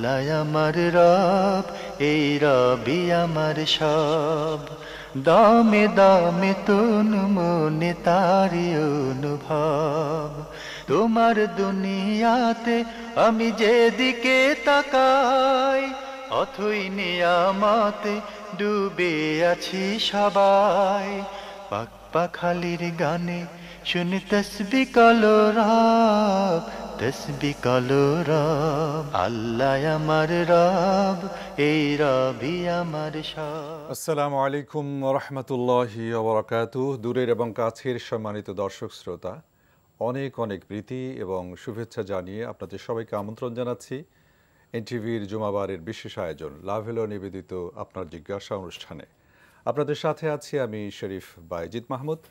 আল্লাহ আমার রব, এই রবি আমার সব। দামে দামে তন মনে তারি অনুভব। তোমার দুনিয়াতে আমি যেদিকে তাকাই, অথই নিয়ামতে ডুবে আছি সবাই। পাক পাখালির গানে শুনি তসবি কলরব, তসবি কলরব। আল্লাহ আমার রব, এই রবি আমার সব। আসসালামু আলাইকুম রহমতুল্লাহি ওবরাকাতুহ। দূরের এবং কাছের সম্মানিত দর্শক শ্রোতা, অনেক অনেক প্রীতি এবং শুভেচ্ছা জানিয়ে আপনাদের সবাইকে আমন্ত্রণ জানাচ্ছি এনটিভির জুমাবারের বিশেষ আয়োজন লাভ হলো নিবেদিত আপনার জিজ্ঞাসা অনুষ্ঠানে। আপনাদের সাথে আছি আমি শরীফ বাইজিদ মাহমুদ।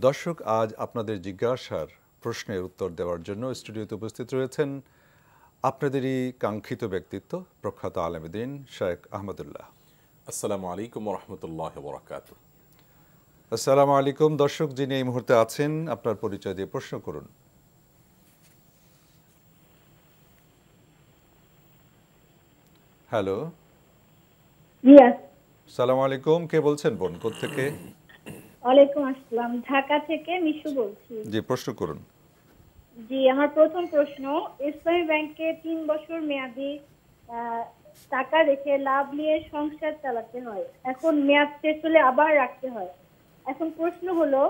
দর্শক, আজ আপনাদের জিজ্ঞাসার প্রশ্নের উত্তর দেওয়ার জন্য স্টুডিওতে উপস্থিত রয়েছেন আপনাদেরই কাঙ্ক্ষিত ব্যক্তিত্ব প্রখ্যাত আলেমদ্দিন শেখ আহমদুল্লাহ। আসসালামু আলাইকুম রহমতুল্লাহ বরাকাতুহু। আসসালামু আলাইকুম। দর্শক, যিনি এই মুহূর্তে আছেন আপনার পরিচয় দিয়ে প্রশ্ন করুন। হ্যালো, আসসালামু আলাইকুম। কে বলছেন বোন, কোত্থেকে? ওয়ালাইকুম আসসালাম, ঢাকা থেকে মিশু বলছি। জি, প্রশ্ন করুন। জি, আমার প্রথম প্রশ্ন, ইসলামী ব্যাংকে 3 বছর মেয়াদি টাকা রেখে লাভ নিয়ে সংসার চালাতে হয়। এখন মেয়াদ শেষ হলে আবার রাখতে হয়। এখন প্রশ্ন হলো,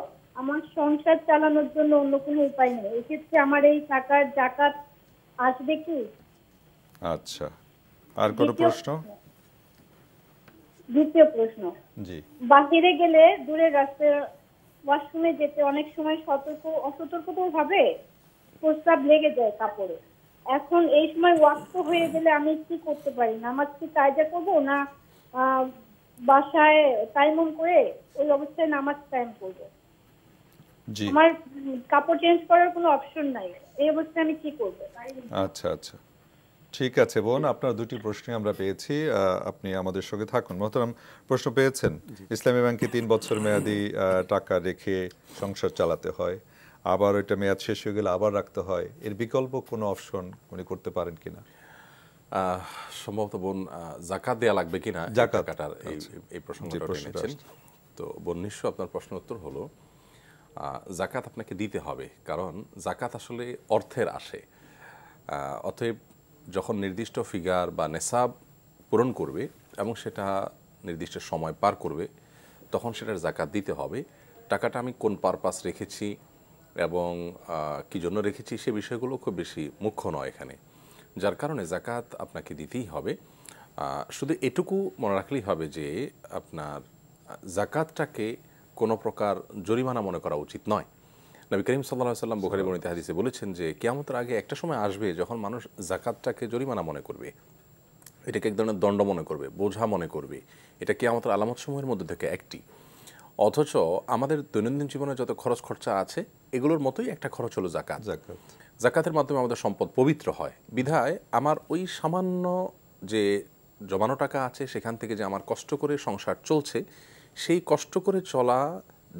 আমার সংসার চালানোর জন্য অন্য কোনো উপায় নেই, এক্ষেত্রে আমার এই টাকার যাকাত আসবে কি? আচ্ছা, আর কোনো প্রশ্ন? দ্বিতীয় প্রশ্ন, জি, বাহিরে গেলে দূরের রাস্তায় ওয়াশরুমে যেতে অনেক সময় অসতর্কতা ভাবে প্রস্রাব লেগে যায় কাপড়ে। এখন এই সময় ওয়াক্ত হয়ে গেলে আমি কি করতে পারি? নামাজ কি কায়দা করবো, না বাসায় টাইমন করে ওই অবস্থায় নামাজ কায়েম করবো? জি, আমার কাপড় চেঞ্জ করার কোনো অপশন নাই, এই অবস্থায় আমি কি করবো? আচ্ছা আচ্ছা, ঠিক আছে বোন, আপনার দুটি প্রশ্নই আমরা পেয়েছি। আপনি আমাদের সঙ্গে থাকুন। মোহতারাম, প্রশ্ন পেয়েছেন। ইসলামী ব্যাংকে 3 বছর মেয়াদি টাকা রেখে সংসার চালাতে হয়, আবার ওইটা মেয়াদ শেষ হয়ে গেলে আবার রাখতে হয়, এর বিকল্প কোনো অপশন উনি করতে পারেন কিনা? সম্ভবত বোন জাকাত দেয়া লাগবে কিনা জাকাত, টাকাটার এই প্রসঙ্গটা টেনেছেন। তো বোন, নিশ্চয় আপনার প্রশ্ন উত্তর হলো জাকাত আপনাকে দিতে হবে, কারণ জাকাত আসলে অর্থের আসে। অতএব যখন নির্দিষ্ট ফিগার বা নেসাব পূরণ করবে এবং সেটা নির্দিষ্ট সময় পার করবে, তখন সেটার জাকাত দিতে হবে। টাকাটা আমি কোন পারপাস রেখেছি এবং কী জন্য রেখেছি সে বিষয়গুলো খুব বেশি মুখ্য নয় এখানে, যার কারণে জাকাত আপনাকে দিতেই হবে। শুধু এটুকু মনে রাখলেই হবে যে আপনার জাকাতটাকে কোনো প্রকার জরিমানা মনে করা উচিত নয়। নবী করিম সাল্লাল্লাহু আলাইহি ওয়াসাল্লাম বুখারী বর্ণিত হাদিসে বলেছেন যে কিয়ামতের আগে একটা সময় আসবে যখন মানুষ জাকাতটাকে জরিমানা মনে করবে, এটাকে এক ধরনের দণ্ড মনে করবে, বোঝা মনে করবে। এটা কিয়ামতের আলামত সমূহের মধ্যে থেকে একটি। অথচ আমাদের দৈনন্দিন জীবনে যত খরচ খরচা আছে এগুলোর মতোই একটা খরচ হলো জাকাত। জাকাতের মাধ্যমে আমাদের সম্পদ পবিত্র হয়। বিধায় আমার ওই সামান্য যে জমানো টাকা আছে সেখান থেকে যে আমার কষ্ট করে সংসার চলছে, সেই কষ্ট করে চলা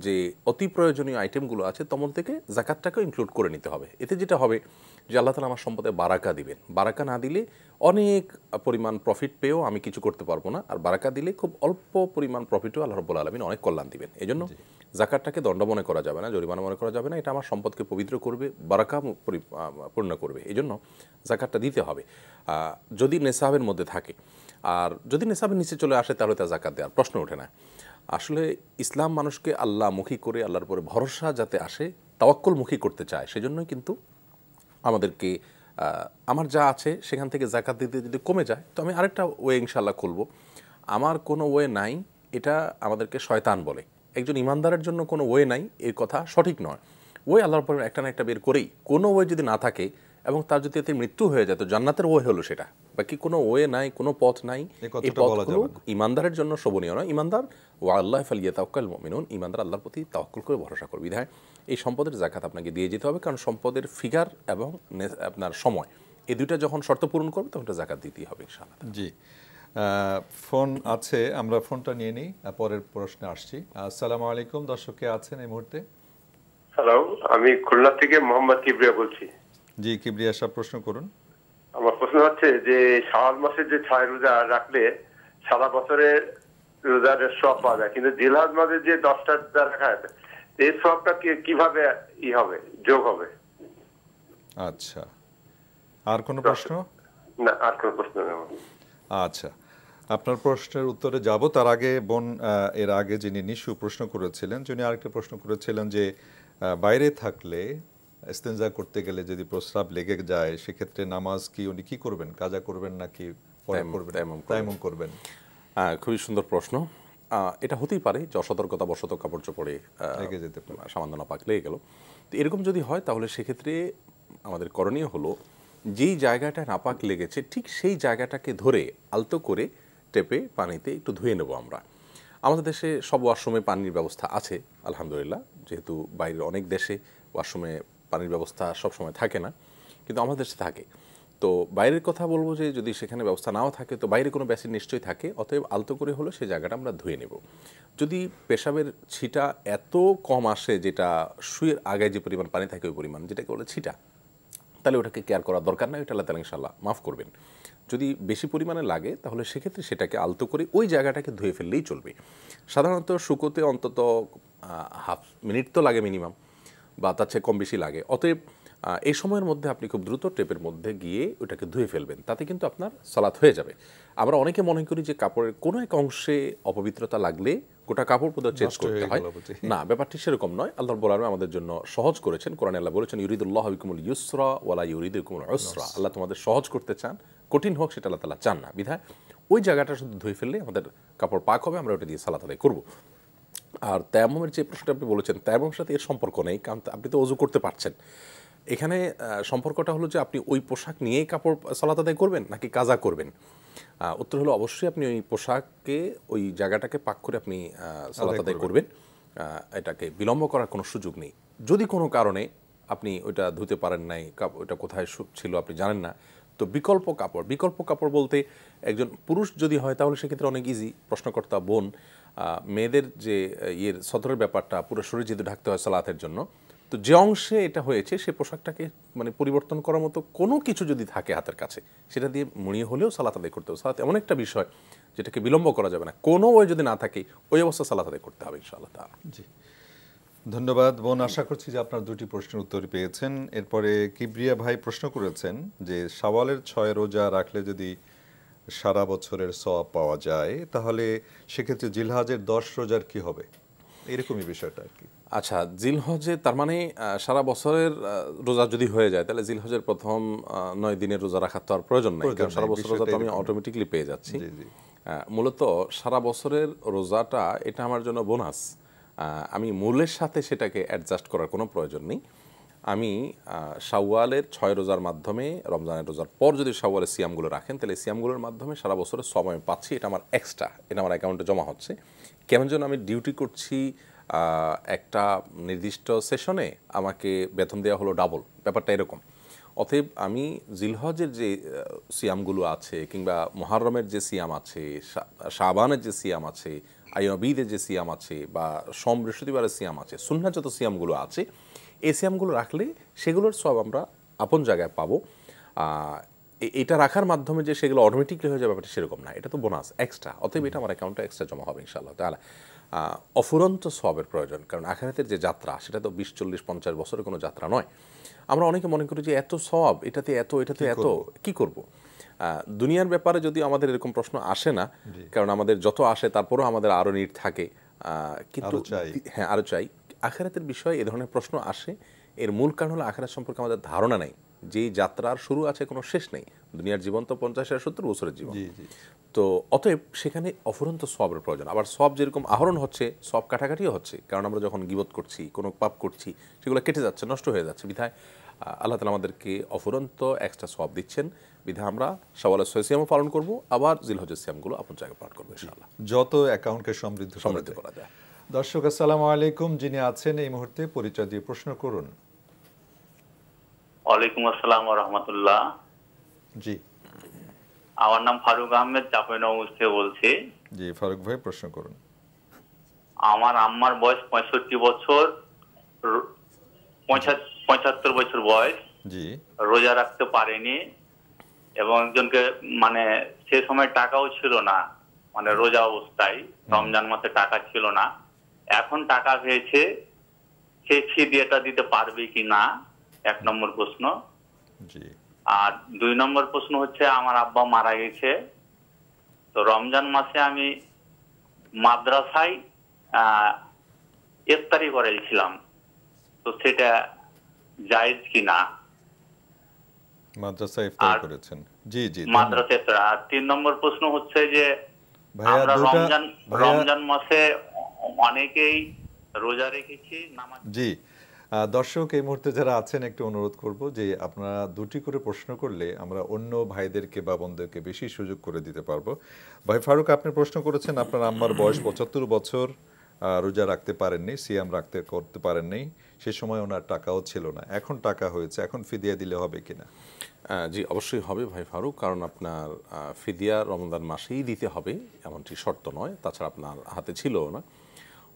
যে অতি প্রয়োজনীয় আইটেমগুলো আছে তমন থেকে জাকাতটাকেও ইনক্লুড করে নিতে হবে। এতে যেটা হবে যে আল্লাহ তাআলা আমার সম্পদে বারাকা দিবেন। বারাকা না দিলে অনেক পরিমাণ প্রফিট পেয়েও আমি কিছু করতে পারবো না, আর বারাকা দিলে খুব অল্প পরিমাণ প্রফিটও আল্লাহ রাব্বুল আলামিন অনেক কল্যাণ দিবেন। এই জন্য জাকাতটাকে দণ্ড মনে করা যাবে না, জরিমানা মনে করা যাবে না। এটা আমার সম্পদকে পবিত্র করবে, বারাকা পূর্ণ করবে। এই জন্য জাকাতটা দিতে হবে যদি নেসাবের মধ্যে থাকে। আর যদি নেসাবের নিচে চলে আসে তাহলে তার জাকাত দেওয়ার প্রশ্ন ওঠে না। আসলে ইসলাম মানুষকে আল্লাহমুখী করে, আল্লাহর উপরে ভরসা যাতে আসে, তাওয়াক্কুলমুখী করতে চায়। সেজন্যই কিন্তু আমাদেরকে আমার যা আছে সেখান থেকে জাকাত দিতে যদি কমে যায় তো আমি আরেকটা ওয়ে ইনশাআল্লাহ খুলব। আমার কোনো ওয়ে নাই, এটা আমাদেরকে শয়তান বলে। একজন ইমানদারের জন্য কোনো ওয়ে নাই, এর কথা সঠিক নয়। ওয়ে আল্লাহর উপর একটা না একটা বের করেই, কোনো ওয়ে যদি না থাকে এবং তার যদি এতে মৃত্যু হয়ে যায় তো জান্নাতের ওয়ে হলো সেটা। বাকি কোনো ওয়ে নাই, কোনো পথ নাই, এই পথগুলো ইমানদারের জন্য শোভনীয় নয়। ইমানদার ওয়া আল্লাহ ফালিয়াতাওয়াক্কাল মুমিনুন, ইমানদার আল্লাহর প্রতি তাওয়াক্কুল করে ভরসা করবে। বিধায় এই সম্পদের জাকাত আপনাকে দিয়ে যেতে হবে, কারণ সম্পদের ফিগার এবং আপনার সময় এই দুইটা যখন শর্ত পূরণ করবে তখন এটা জাকাত দিতেই হবে ইনশাআল্লাহ। জি, ফোন আছে, আমরা ফোনটা নিয়ে নিই, পরের প্রশ্নে আসছি। আসসালামু আলাইকুম। দর্শকে আছেন এই মুহূর্তে? হ্যালো, আমি খুলনা থেকে মোহাম্মদ কিবরিয়া বলছি। জি, কিবরিয়া সাহেব, প্রশ্ন করুন। আমার প্রশ্ন হচ্ছে যে শাওয়াল মাসের যে 6 রোজা রাখলে সারা বছরের রোজার সওয়াব পাওয়া যায়, কিন্তু জিলহজ মাসের যে 10টা রোজা রাখা হয় এই সওয়াবটা কিভাবে হবে, যোগ হবে? আচ্ছা, আর কোনো প্রশ্ন? না, আর কোনো প্রশ্ন নেই। আচ্ছা, আপনার প্রশ্নের উত্তরে যাব তার আগে বোন, এর আগে যিনি নিশু প্রশ্ন করেছিলেন, যিনি আরেকটা প্রশ্ন করেছিলেন যে বাইরে থাকলে ইস্তেঞ্জা করতে গেলে যদি প্রস্রাব লেগে যায় সেক্ষেত্রে নামাজ কি উনি কি করবেন, কাজা করবেন নাকি পরে করবেন, তায়াম্মুম করবেন? খুবই সুন্দর প্রশ্ন। এটা হতেই পারে যে অসতর্কতা বশত কাপড় চোপড়ে লেগে যেতে পারে, সামান্য নাপাক লেগে গেল। তো এরকম যদি হয় তাহলে সেক্ষেত্রে আমাদের করণীয় হলো যেই জায়গাটা নাপাক লেগেছে ঠিক সেই জায়গাটাকে ধরে আলতো করে টেপে পানিতে একটু ধুয়ে নেব আমরা। আমাদের দেশে সব ওয়াশরুমে পানির ব্যবস্থা আছে আলহামদুলিল্লাহ, যেহেতু বাইরের অনেক দেশে ওয়াশরুমে পানির ব্যবস্থা সবসময় থাকে না, কিন্তু আমাদের দেশে থাকে। তো বাইরের কথা বলবো যে যদি সেখানে ব্যবস্থা নাও থাকে তো বাইরে কোনো বেসিন নিশ্চয়ই থাকে, অতএব আলতো করে হলো সেই জায়গাটা আমরা ধুয়ে নেব। যদি পেশাবের ছিটা এত কম আসে, যেটা শুয়ের আগে যে পরিমাণ পানি থাকে ওই পরিমাণ, যেটাকে বলে ছিটা, তাহলে ওটাকে কেয়ার করার দরকার নাই, ওটা আল্লাহ তাআলা ইনশাআল্লাহ মাফ করবেন। যদি বেশি পরিমাণে লাগে তাহলে সেক্ষেত্রে সেটাকে আলতো করে ওই জায়গাটাকে ধুয়ে ফেললেই চলবে। সাধারণত শুকোতে অন্তত হাফ মিনিট তো লাগে মিনিমাম, বা তার চেয়ে কম বেশি লাগে। অতএব এই সময়ের মধ্যে আপনি খুব দ্রুত টেপের মধ্যে গিয়ে ওটাকে ধুয়ে ফেলবেন, তাতে কিন্তু আপনার সালাত হয়ে যাবে। আমরা অনেকে মনে করি যে কাপড়ের কোনো এক অংশে অপবিত্রতা লাগলে গোটা কাপড় পুরো চেঞ্জ করতে হয়, না, ব্যাপারটি সেরকম নয়। আল্লাহ রাব্বুল আলামিন আমাদের জন্য সহজ করেছেন। কোরআনে আল্লাহ বলেছেন ইউরিদুল্লাহু বিকুমুল ইউসরা ওয়ালা ইউরিদু বিকুমুল উসরা, আল্লাহ তোমাদের সহজ করতে চান, কঠিন হোক সেটা আল্লাহ তাআলা চান না। বিধায় ওই জায়গাটা শুধু ধুয়ে ফেললে আমাদের কাপড় পাক হবে, আমরা ওটা দিয়ে সালাত আদায় করব। আর তায়াম্মুমের যে প্রশ্নটা আপনি বলেছেন, তায়াম্মুমের সাথে এর সম্পর্ক নেই, কারণ আপনি তো ওযু করতে পারছেন। এখানে সম্পর্কটা হলো যে আপনি ওই পোশাক নিয়েই কাপড় সালাত আদায় করবেন নাকি কাজা করবেন। উত্তর হলো অবশ্যই আপনি ওই পোশাককে ওই জায়গাটাকে পাক করে আপনি সালাত আদায় করবেন, এটাকে বিলম্ব করার কোনো সুযোগ নেই। যদি কোনো কারণে আপনি ওইটা ধুতে পারেন নাই, ওইটা কোথায় ছিল আপনি জানেন না, তো বিকল্প কাপড় বলতে একজন পুরুষ যদি হয় তাহলে সেক্ষেত্রে অনেক ইজি। প্রশ্নকর্তা বোন, মেয়েদের যে সদরের ব্যাপারটা পুরো শরীর যেহেতু ঢাকতে হয় সালাতের জন্য, তো যে অংশে এটা হয়েছে সে পোশাকটাকে মানে পরিবর্তন করার মতো কোনো কিছু যদি থাকে হাতের কাছে, সেটা দিয়ে মুড়িয়ে হলেও সালাত আদায় করতে হবে। সালাত এমন একটা বিষয় যেটাকে বিলম্ব করা যাবে না, কোনো ওই যদি না থাকে ওই অবস্থা সালাত আদায় করতে হবে ইনশাআল্লাহ তাআলা। জি, ধন্যবাদ বোন, আশা করছি যে আপনার দুটি প্রশ্নের উত্তর পেয়েছেন। এরপরে কিবরিয়া ভাই প্রশ্ন করেছেন যে শাওয়ালের 6 রোজা রাখলে যদি সারা বছরের সওয়াব পাওয়া যায় তাহলে সেক্ষেত্রে জিলহজের 10 রোজার কি হবে, এরকমই বিষয়টা আর কি। আচ্ছা, জিলহজে তার মানে সারা বছরের রোজা যদি হয়ে যায় তাহলে জিলহজের প্রথম 9 দিনের রোজা রাখার তো আর প্রয়োজন নেই, কারণ সারা বছর রোজা তো আমি অটোমেটিকলি পেয়ে যাচ্ছি। মূলত সারা বছরের রোজাটা এটা আমার জন্য বোনাস, আমি মূলের সাথে সেটাকে অ্যাডজাস্ট করার কোনো প্রয়োজন নেই। আমি শাওয়ালের 6 রোজার মাধ্যমে, রমজানের রোজার পর যদি শাওয়ালের সিয়ামগুলো রাখেন তাহলে সিয়ামগুলোর মাধ্যমে সারা বছরের সব আমি পাচ্ছি, এটা আমার এক্সট্রা, এটা আমার অ্যাকাউন্টে জমা হচ্ছে। কেমন যেন আমি ডিউটি করছি একটা নির্দিষ্ট সেশনে, আমাকে বেতন দেওয়া হলো ডাবল, ব্যাপারটা এরকম। অতএব আমি জিলহজের যে সিয়ামগুলো আছে কিংবা মুহররমের যে সিয়াম আছে, শাবানের যে সিয়াম আছে, আইয়ুবীদের যে সিয়াম আছে, বা সোম বৃহস্পতিবারের সিয়াম আছে, সুন্নাহ যত সিয়ামগুলো আছে, এই সিয়ামগুলো রাখলে সেগুলোর সব আমরা আপন জায়গায় পাবো। এটা রাখার মাধ্যমে যে সেগুলো অটোমেটিকলি হয়ে যাবে ব্যাপারটা সেরকম না, এটা তো বোনাস এক্সট্রা। অতএব এটা আমার অ্যাকাউন্টে এক্সট্রা জমা হবে ইনশাআল্লাহ তাআলা। অফুরন্ত সওয়াবের প্রয়োজন, কারণ আখিরাতের যে যাত্রা সেটা তো 20, 40, 50 বছরের কোনো যাত্রা নয়। আমরা অনেকে মনে করি যে এত সওয়াব, এটাতে এত কি করব। দুনিয়ার ব্যাপারে যদি আমাদের এরকম প্রশ্ন আসে না, কারণ আমাদের যত আসে তারপরেও আমাদের আরও নিড থাকে, কিন্তু হ্যাঁ আরও চাই। আখিরাতের বিষয়ে এ ধরনের প্রশ্ন আসে, এর মূল কারণ হলো আখিরাত সম্পর্কে আমাদের ধারণা নেই। যেই যাত্রার শুরু আছে কোনো শেষ নেই, দুনিয়ার জীবন তো 50-70 বছরের জীবন, তো অতএব সেখানে অফুরন্ত সওয়াবের প্রয়োজন। আবার সওয়াব যেরকম আহরণ হচ্ছে, সওয়াব কাটাকাটিও হচ্ছে, কারণ আমরা যখন গীবত করছি, কোনো পাপ করছি, সেগুলো কেটে যাচ্ছে, নষ্ট হয়ে যাচ্ছে। বিধায় আল্লাহ তাআলা আমাদেরকে অফুরন্ত এক্সট্রা সওয়াব দিচ্ছেন। বিধায় আমরা শাওয়ালের 6 সিয়ামও পালন করব, আবার জিলহজের সিয়ামগুলো আপন জায়গায় পালন করবো ইনশাআল্লাহ, যত অ্যাকাউন্টকে সমৃদ্ধ করা যায়। দর্শক আসসালামু আলাইকুম, যিনি আছেন এই মুহূর্তে পরিচয় দিয়ে প্রশ্ন করুন। ওয়ালাইকুম আসসালাম ওয়া রাহমাতুল্লাহ। জি, আমার নাম ফারুক আহমেদ, চাঁপাইনবাবগঞ্জ থেকে বলছি। জি ফারুক ভাই প্রশ্ন করুন। আমার আম্মার বয়স 65 বছর, 75 বছর বয়স। জি, রোজা রাখতে পারেনি, এবং একজনকে মানে সে সময় টাকাও ছিল না, মানে রোজা অবস্থায় রমজান মাসে টাকা ছিল না, এখন টাকা পেয়েছে, সে ফিদিয়াটা দিতে পারবে কি না, 1 নম্বর প্রশ্ন। জি। আর 2 নম্বর প্রশ্ন হচ্ছে আমার আব্বা মারা গেছে, তো রমজান মাসে আমি মাদ্রাসায় ইফতারি করেছিলাম, তো সেটা জায়েজ কিনা? মাদ্রাসায় ইফতার করেছেন? জি জি, মাদ্রাসায় ইফতার। আর 3 নম্বর প্রশ্ন হচ্ছে যে ভাইয়া আমরা দুটা রমজান মাসে অনেকেই রোজা রেখেছি নামাজ। জি, দর্শক এই মুহূর্তে যারা আছেন একটু অনুরোধ করব যে আপনারা দুটি করে প্রশ্ন করলে আমরা অন্য ভাইদেরকে বা বোনদেরকে বেশি সুযোগ করে দিতে পারবো। ভাই ফারুক, আপনি প্রশ্ন করেছেন আপনার আম্মার বয়স 75 বছর, রোজা রাখতে পারেননি, সিয়াম করতে পারেননি, সে সময় ওনার টাকাও ছিল না, এখন টাকা হয়েছে, এখন ফিদিয়া দিলে হবে কিনা? জি, অবশ্যই হবে ভাই ফারুক, কারণ আপনার ফিদিয়া রমজান মাসেই দিতে হবে এমনটি শর্ত নয়, তাছাড়া আপনার হাতে ছিল না।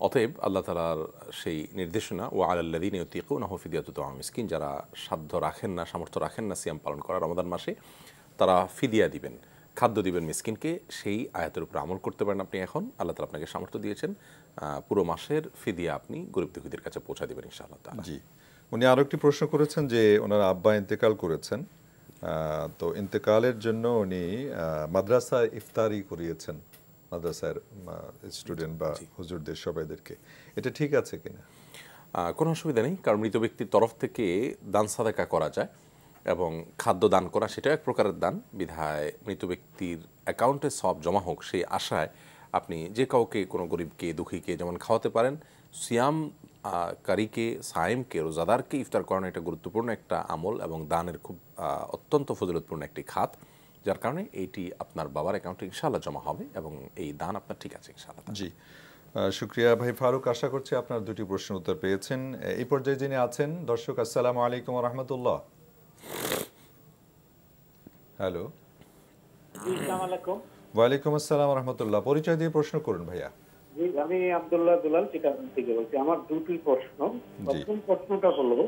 অতএব আল্লাহ তাআলার সেই নির্দেশনা, ও আলাল্লাযীনা ইউতীকুনাহু ফিদিয়াতুন তা'আমু মিসকিন, যারা সাধ্য রাখেন না, সামর্থ্য রাখেন না সিয়াম পালন করা রমজান মাসে, তারা ফিদিয়া দিবেন, খাদ্য দিবেন মিসকিনকে। সেই আয়াতের উপর আমল করতে পারেন আপনি। এখন আল্লাহ তাআলা আপনাকে সামর্থ্য দিয়েছেন, পুরো মাসের ফিদিয়া আপনি গরিব দুঃখীদের কাছে পৌঁছে দিবেন ইনশাআল্লাহ তাআলা। জি। উনি আরো একটি প্রশ্ন করেছেন যে ওনার আব্বা ইন্তেকাল করেছেন, তো ইন্তেকালের জন্য উনি মাদ্রাসায় ইফতারি করিয়েছেন মাদ্রাসার স্টুডেন্ট বা হুজুরদের সবাইদেরকে, এটা ঠিক আছে কিনা? কোনো অসুবিধা নেই, কারণ মৃত ব্যক্তির তরফ থেকে দান সাদাকা করা যায় এবং খাদ্য দান করা সেটাও এক প্রকারের দান। বিধায় মৃত ব্যক্তির অ্যাকাউন্টে সব জমা হোক সেই আশায় আপনি যে কাউকে, কোনো গরিবকে, দুঃখীকে যেমন খাওয়াতে পারেন, সিয়াম কারীকে, সায়েমকে, রোজাদারকে ইফতার করানো এটা গুরুত্বপূর্ণ একটা আমল এবং দানের খুব অত্যন্ত ফজিলতপূর্ণ একটি খাত, যার কারণে এইটি আপনার বাবার অ্যাকাউন্টে ইনশাআল্লাহ জমা হবে এবং এই দান আপনার ঠিক আছে ইনশাআল্লাহ। জি, শুক্রিয়া ভাই ফারুক, আশা করছি আপনার দুটি প্রশ্নের উত্তর পেয়েছেন। এই পর্যায়ে যিনি আছেন দর্শক, আসসালামু আলাইকুম ওয়া রাহমাতুল্লাহ। হ্যালো। আসসালামু আলাইকুম। ওয়ালাইকুম আসসালাম ওয়া রাহমাতুল্লাহ। পরিচয় দিয়ে প্রশ্ন করুন ভাইয়া। জি, আমি আব্দুল্লাহ দুলাল চিটাগাং থেকে বলছি। আমার দুটি প্রশ্ন। প্রথম প্রশ্নটা হলো,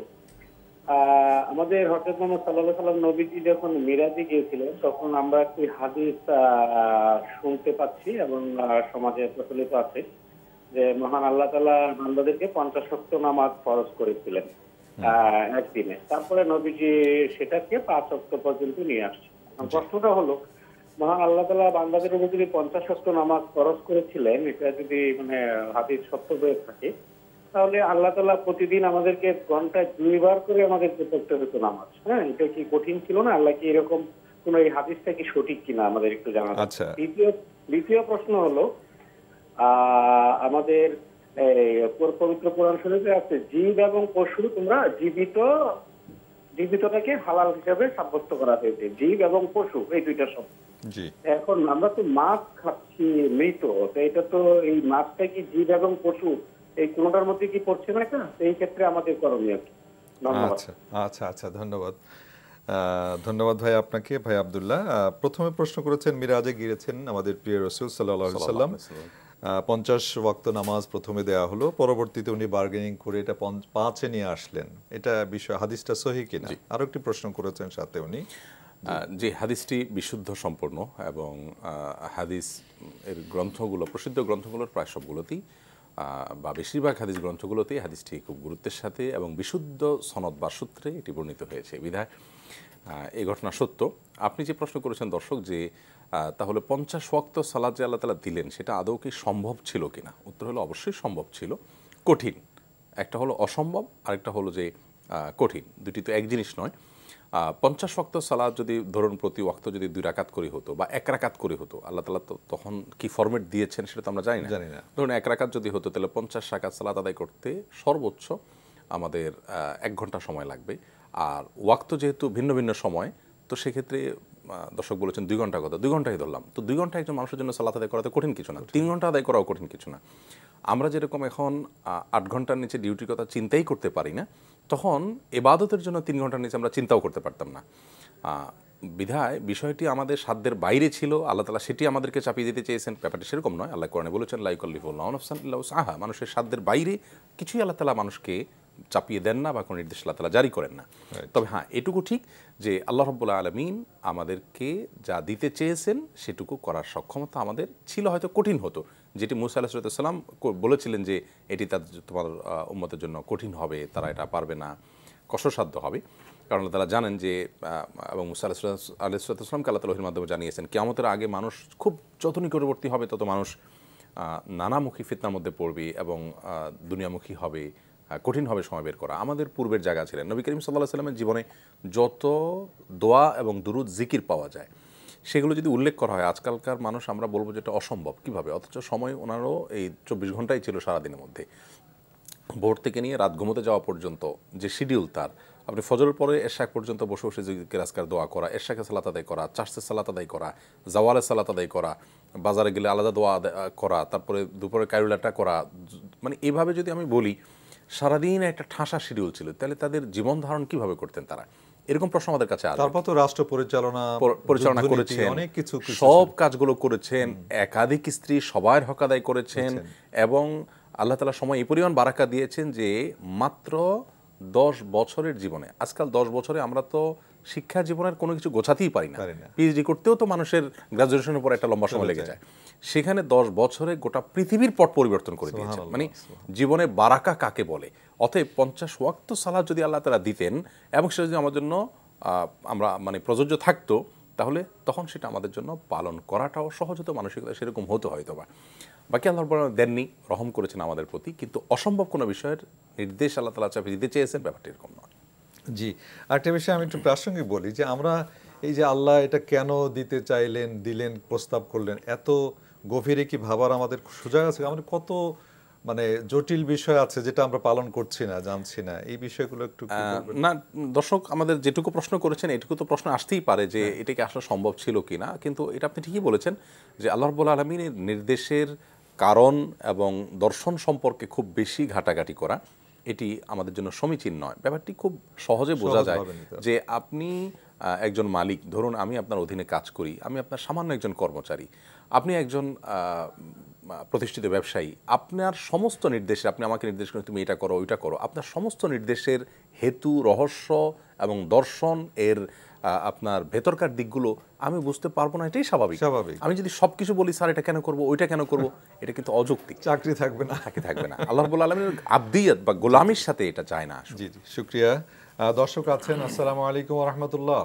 আমাদের হযরত মুহাম্মদ সাল্লাল্লাহু আলাইহি ওয়াসাল্লাম নবীজি যখন মিরাজে গিয়েছিলেন তখন আমরা একটি হাদিস শুনতে পাচ্ছি এবং সমাজে প্রচলিত আছে যে মহান আল্লাহ তাআলা বান্দাদেরকে 50 ওয়াক্ত নামাজ ফরজ করেছিলেন একদিনে। তারপরে নবীজি সেটাকে 5 ওয়াক্ত পর্যন্ত নিয়ে আসছেন। প্রশ্নটা হলো, মহান আল্লাহ তাআলা বান্দাদের উপর যদি 50 ওয়াক্ত নামাজ ফরজ করেছিলেন, এটা যদি মানে হাদিস সত্য হয়ে থাকে, তাহলে আল্লাহ তাআলা প্রতিদিন আমাদেরকে ঘন্টায় 2 বার করে আমাদেরকে পড়তে হতো নামাজ। হ্যাঁ, এটা কি কঠিন ছিল না? আল্লাহ কি এরকম কোন এই হাদিসটা কি সঠিক কিনা আমাদের একটু জানা দরকার। দ্বিতীয় প্রশ্ন হলো, আমাদের পবিত্র কোরআন শরীফে আছে জীব এবং পশু তোমরা জীবিতটাকে হালাল হিসেবে সাব্যস্ত করা হয়েছে, জীব এবং পশু এই দুইটা শব্দ। এখন আমরা তো মাছ খাচ্ছি মৃত, তো এটা তো এই মাছটা কি জীব এবং পশু এই কোনটার মধ্যে কি পড়ছে না? এটা এই ক্ষেত্রে আমাদের করণীয় কি? ধন্যবাদ। আচ্ছা, ধন্যবাদ ভাই আপনাকে। ভাই আব্দুল্লাহ প্রথমে প্রশ্ন করেছেন, মিরাজে গিয়েছেন আমাদের প্রিয় রাসূল সাল্লাল্লাহু আলাইহি ওয়াসাল্লাম, 50 ওয়াক্ত নামাজ প্রথমে দেয়া হলো, পরবর্তীতে উনি বার্গেনিং করে এটা 5-এ নিয়ে আসলেন, এটা বিষয় হাদিসটা সহিহ কিনা? আরো একটি প্রশ্ন করেছেন সাথে উনি। যে হাদিসটি বিশুদ্ধ সম্পূর্ণ এবং হাদিস এর গ্রন্থগুলো, প্রসিদ্ধ গ্রন্থগুলোর প্রায় সবগুলোতেই বা বেশিরভাগ হাদিস গ্রন্থগুলোতেই হাদিসটি খুব গুরুত্বের সাথে এবং বিশুদ্ধ সনদ বা সূত্রে এটি বর্ণিত হয়েছে, বিধায় এই ঘটনা সত্য। আপনি যে প্রশ্ন করেছেন দর্শক, যে তাহলে 50 ওয়াক্ত সালাত যে আল্লাহ তাআলা দিলেন সেটা আদৌ কি সম্ভব ছিল কিনা? উত্তর হলো অবশ্যই সম্ভব ছিল। কঠিন, একটা হলো অসম্ভব, আরেকটা হলো যে কঠিন, দুটি তো এক জিনিস নয়। 50 ওয়াক্ত সালাত যদি ধরুন প্রতি ওয়াক্ত যদি 2 রাকাত করে হতো বা 1 রাকাত করে হতো, আল্লাহ তাআলা তো তখন কি ফরম্যাট দিয়েছেন সেটা তো আমরা জানি না। ধরুন 1 রাকাত যদি হতো, তাহলে 50 রাকাত সালাত আদায় করতে সর্বোচ্চ আমাদের 1 ঘন্টা সময় লাগবে। আর ওয়াক্ত যেহেতু ভিন্ন ভিন্ন সময়, তো সেক্ষেত্রে দর্শক বলেছেন 2 ঘন্টা, কথা 2 ঘন্টাই ধরলাম, তো 2 ঘন্টা একজন মানুষের জন্য সালাত আদায় করাতে কঠিন কিছু না, 3 ঘন্টা আদায় করাও কঠিন কিছু না। আমরা যেরকম এখন 8 ঘন্টার নিচে ডিউটির কথা চিন্তাই করতে পারি না, তখন ইবাদতের জন্য 3 ঘন্টার নিচে আমরা চিন্তাও করতে পারতাম না। বিধায় বিষয়টি আমাদের সাধ্যের বাইরে ছিল, আল্লাহ তাআলা সেটি আমাদেরকে চাপিয়ে দিতে চেয়েছেন। ব্যাপারটা সেরকম নয়। আল্লাহ কোরআনে বলেছেন লা ইউকাল্লিফুল্লাহু নাফসান ইল্লা উসআহা, মানুষের সাধ্যের বাইরে কিছুই আল্লাহ তাআলা মানুষকে চাপিয়ে দেন না বা কোনো নির্দেশ আল্লাহ তাআলা জারি করেন না। তবে হ্যাঁ, এটুকু ঠিক যে আল্লাহ রাব্বুল আলামিন আমাদেরকে যা দিতে চেয়েছেন সেটুকু করার সক্ষমতা আমাদের ছিল, হয়তো কঠিন হতো, যেটি মুসা আলাইহিস সালাম বলেছিলেন যে এটি তোমার উম্মতের জন্য কঠিন হবে, তারা এটা পারবে না, কষ্টসাধ্য হবে। কারণ তারা জানেন যে, এবং মুসা আলাইহিস সালামকে আল্লাহ তাআলা ওহীর মাধ্যমে জানিয়েছেন কিয়ামতের আগে মানুষ খুব যত নিকটবর্তী হবে তত মানুষ নানামুখী ফিতনার মধ্যে পড়বে এবং দুনিয়ামুখী হবে, কঠিন হবে সময় বের করা। আমাদের পূর্বের জায়গা ছিলেন নবী করিম সাল্লাল্লাহু আলাইহি সাল্লামের জীবনে যত দোয়া এবং দুরুদ জিকির পাওয়া যায় সেগুলো যদি উল্লেখ করা হয়, আজকালকার মানুষ আমরা বলবো যে এটা অসম্ভব কীভাবে, অথচ সময় ওনারও এই 24 ঘন্টাই ছিল সারাদিনের মধ্যে। ভোর থেকে নিয়ে রাত ঘুমোতে যাওয়া পর্যন্ত যে শিডিউল তার, আপনি ফজরের পরে এরশাক পর্যন্ত বসে বসে জিকির আজকার দোয়া করা, এরশাকে সালাত আদায় করা, চারশে সালাত আদায় করা, জাওয়ালে সালাত আদায় করা, বাজারে গেলে আলাদা দোয়া করা, তারপরে দুপুরে কায়রুলাটা করা, মানে এভাবে যদি আমি বলি সারাদিন একটা ঠাসা শিডিউল ছিল, তাহলে তাদের জীবন ধারণ কীভাবে করতেন তারা? এরকম প্রশ্ন আমাদের কাছে আসে। তারপর তো রাষ্ট্র পরিচালনা করেছেন, অনেক কিছু সব কাজগুলো করেছেন, একাধিক স্ত্রী সবার হক আদায় করেছেন, এবং আল্লাহ তাআলা সময় এই পরিমাণ বারাকা দিয়েছেন যে মাত্র 10 বছরের জীবনে, আজকাল 10 বছরে আমরা তো শিক্ষা জীবনের কোনো কিছু গোছাতেই পারি না, পিএইচডি করতেও তো মানুষের গ্রাজুয়েশনের পর একটা লম্বা সময় লেগে যায়, সেখানে 10 বছরে গোটা পৃথিবীর পট পরিবর্তন করে দিয়েছেন। মানে জীবনে বারাকা কাকে বলে? অতএব 50 ওয়াক্ত সালাত যদি আল্লাহ তাআলা দিতেন এবং সেটা যদি আমার জন্য আমরা মানে প্রযোজ্য থাকতো, তাহলে তখন সেটা আমাদের জন্য পালন করাটাও সহজ হতো, মানসিকতা সেরকম হতো হয়তো বা। বাকি আল্লাহ দেননি, রহম করেছেন আমাদের প্রতি, কিন্তু অসম্ভব কোনো বিষয়ের নির্দেশ আল্লাহ তাআলা চাপিয়ে দিতে চেয়েছেন, ব্যাপারটা এরকম নয়। জি, আরেকটা বিষয় আমি একটু প্রাসঙ্গিক বলি যে আমরা এই যে আল্লাহ এটা কেন দিতে চাইলেন, দিলেন, প্রস্তাব করলেন, এত গভীরে কি ভাবার আমাদের সুযোগ আছে? আমাদের কত মানে জটিল বিষয় আছে যেটা আমরা পালন করছি না, জানছি না, এই বিষয়গুলো একটু না। দর্শক আমাদের যেটুকু প্রশ্ন করেছেন এটুকু তো প্রশ্ন আসতেই পারে যে এটা কি আসলে সম্ভব ছিল কি না, কিন্তু এটা আপনি ঠিকই বলেছেন যে আল্লাহ রাব্বুল আলামিনের নির্দেশের কারণ এবং দর্শন সম্পর্কে খুব বেশি ঘাটাঘাটি করা এটি আমাদের জন্য সমীচীন নয়। ব্যাপারটি খুব সহজে বোঝা যায় যে আপনি একজন মালিক, ধরুন আমি আপনার অধীনে কাজ করি, আমি আপনার সামান্য একজন কর্মচারী, আপনি একজন প্রতিষ্ঠিত ব্যবসায়ী, আপনার সমস্ত নির্দেশে আপনি আমাকে নির্দেশ করেন তুমি এটা করো ওইটা করো, আপনার সমস্ত নির্দেশের হেতু, রহস্য এবং দর্শন এর আপনার ভেতরকার দিকগুলো আমি বুঝতে পারবো না, এটাই স্বাভাবিক। আমি যদি সবকিছু বলি স্যার এটা কেন করবো ওইটা কেন করবো, এটা কিন্তু অযৌক্তিক, চাকরি থাকবে না, থাকবে না। আল্লাহ রাব্বুল আলামিনের আবদিয়ত বা গোলামির সাথে এটা যায় না। জি জি, শুকরিয়া। দর্শক আছেন, আসসালামু আলাইকুম ওয়া রাহমাতুল্লাহ,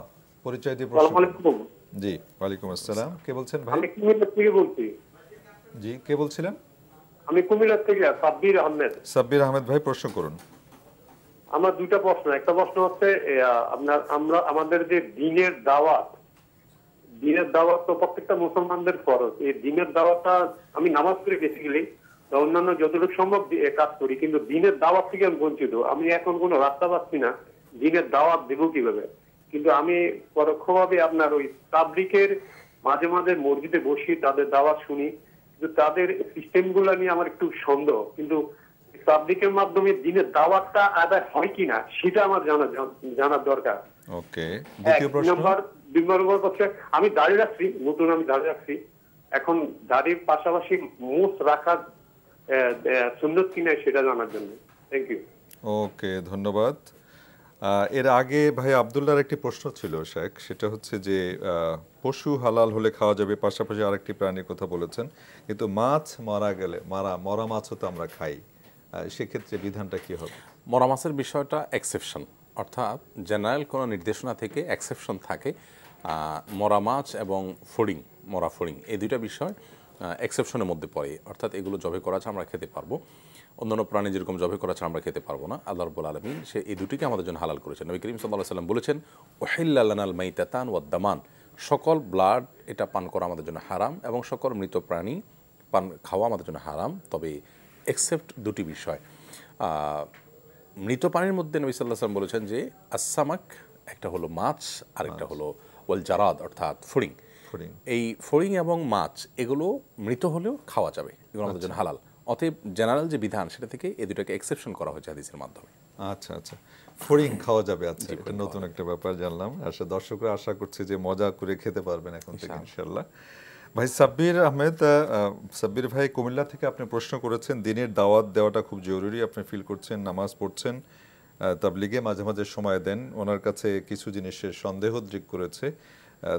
পরিচয় দিয়ে প্রশ্ন। জি, ওয়ালাইকুম আসসালাম, কে বলছেন ভাই? আমি কুমিল্লা থেকে বলছি। জি, কে বলছিলেন? আমি কুমিল্লা থেকে সাব্বির আহমেদ। সাব্বির আহমেদ ভাই, প্রশ্ন করুন। আমার দুইটা প্রশ্ন। একটা প্রশ্ন হচ্ছে আমাদের যে দিনের দাওয়াত তো প্রত্যেকটা মুসলমানদের ফরজ। এই দিনের দাওয়াতটা আমি নামাজ পড়ে বেসিক্যালি অন্যান্য যতটুকু সম্ভব কাজ করি, কিন্তু দিনের দাওয়াত থেকে আমি বঞ্চিত। আমি এখন কোনো রাস্তা পাচ্ছি না দিনের দাওয়াত দেব কিভাবে। কিন্তু আমি পরোক্ষভাবে আপনার ওই তাবলিগের মাঝে মাঝে মসজিদে বসি, তাদের দাওয়াত শুনি, কিন্তু তাদের সিস্টেম গুলা নিয়ে আমার একটু সন্দেহ। কিন্তু তাবলিগের মাধ্যমে দিনের দাওয়াতটা আদায় হয় কিনা সেটা আমার জানার দরকার। ওকে, দ্বিতীয় প্রশ্ন। দুই নম্বর হচ্ছে আমি দাঁড়িয়ে রাখছি, নতুন আমি দাঁড়িয়ে রাখছি, এখন দাড়ির পাশাপাশি মুছ রাখা সুন্নত কিনা সেটা জানার জন্য। Thank you. ওকে, ধন্যবাদ। এর আগে ভাই আব্দুল্লাহর একটি প্রশ্ন ছিল শেখ, সেটা হচ্ছে যে পশু হালাল হলে খাওয়া যাবে, পাশাপাশি আরেকটি প্রাণীর কথা বলেছেন, কিন্তু মাছ মারা গেলে মরা মাছও তো আমরা খাই, সেক্ষেত্রে বিধানটা কি হবে? মরা মাছের বিষয়টা এক্সেপশন, অর্থাৎ জেনারেল কোনো নির্দেশনা থেকে এক্সেপশন থাকে। মরা মাছ এবং মরা ফড়িং এই দুইটা বিষয় এক্সেপশনের মধ্যে পড়ে, অর্থাৎ এগুলো জবে করা আছে আমরা খেতে পারবো, অন্যান্য প্রাণী যেরকম জবে করা আছে আমরা খেতে পারবো না। আল্লাহ রাব্বুল আলামিন সে এই দুটিকে আমাদের জন্য হালাল করেছেন। নবী করিম সাল্লাল্লাহু আলাইহি ওয়াসাল্লাম বলেছেন, উহিল্লা লানাল মাইতাতান ওয়াদ দামান, সকল ব্লাড এটা পান করা আমাদের জন্য হারাম এবং সকল মৃত প্রাণী পান খাওয়া আমাদের জন্য হারাম, তবে এক্সেপ্ট দুটি বিষয়। মৃত প্রাণীর মধ্যে নবী সাল্লাল্লাহু আলাইহি ওয়াসাল্লাম বলেছেন যে আসসামাক, একটা হলো মাছ, আরেকটা হলো ওয়াল জারাদ অর্থাৎ ফড়িং। এই ফড়িং এবং মাছ এগুলো মৃত হলেও খাওয়া যাবে, এগুলো আমাদের জন্য হালাল। অতএব জেনারেল যে বিধান সেটা থেকে এই দুটাকে এক্সেপশন করা হয়েছে হাদিসের মাধ্যমে। আচ্ছা আচ্ছা, ফড়িং খাওয়া যাবে। আচ্ছা, এটা নতুন একটা ব্যাপার জানলাম। দর্শকরা আশা করছি যে মজা করে খেতে পারবেন এখন থেকে ইনশাআল্লাহ। ভাই সাব্বির আহমেদ, সাব্বির ভাই কুমিল্লা থেকে আপনি প্রশ্ন করেছেন, দিনের দাওয়াত দেওয়াটা খুব জরুরি, আপনি ফিল করছেন, নামাজ পড়ছেন, তাবলিগে মাঝে মাঝে সময় দেন, ওনার কাছে কিছু জিনিসের সন্দেহ দৃক করেছে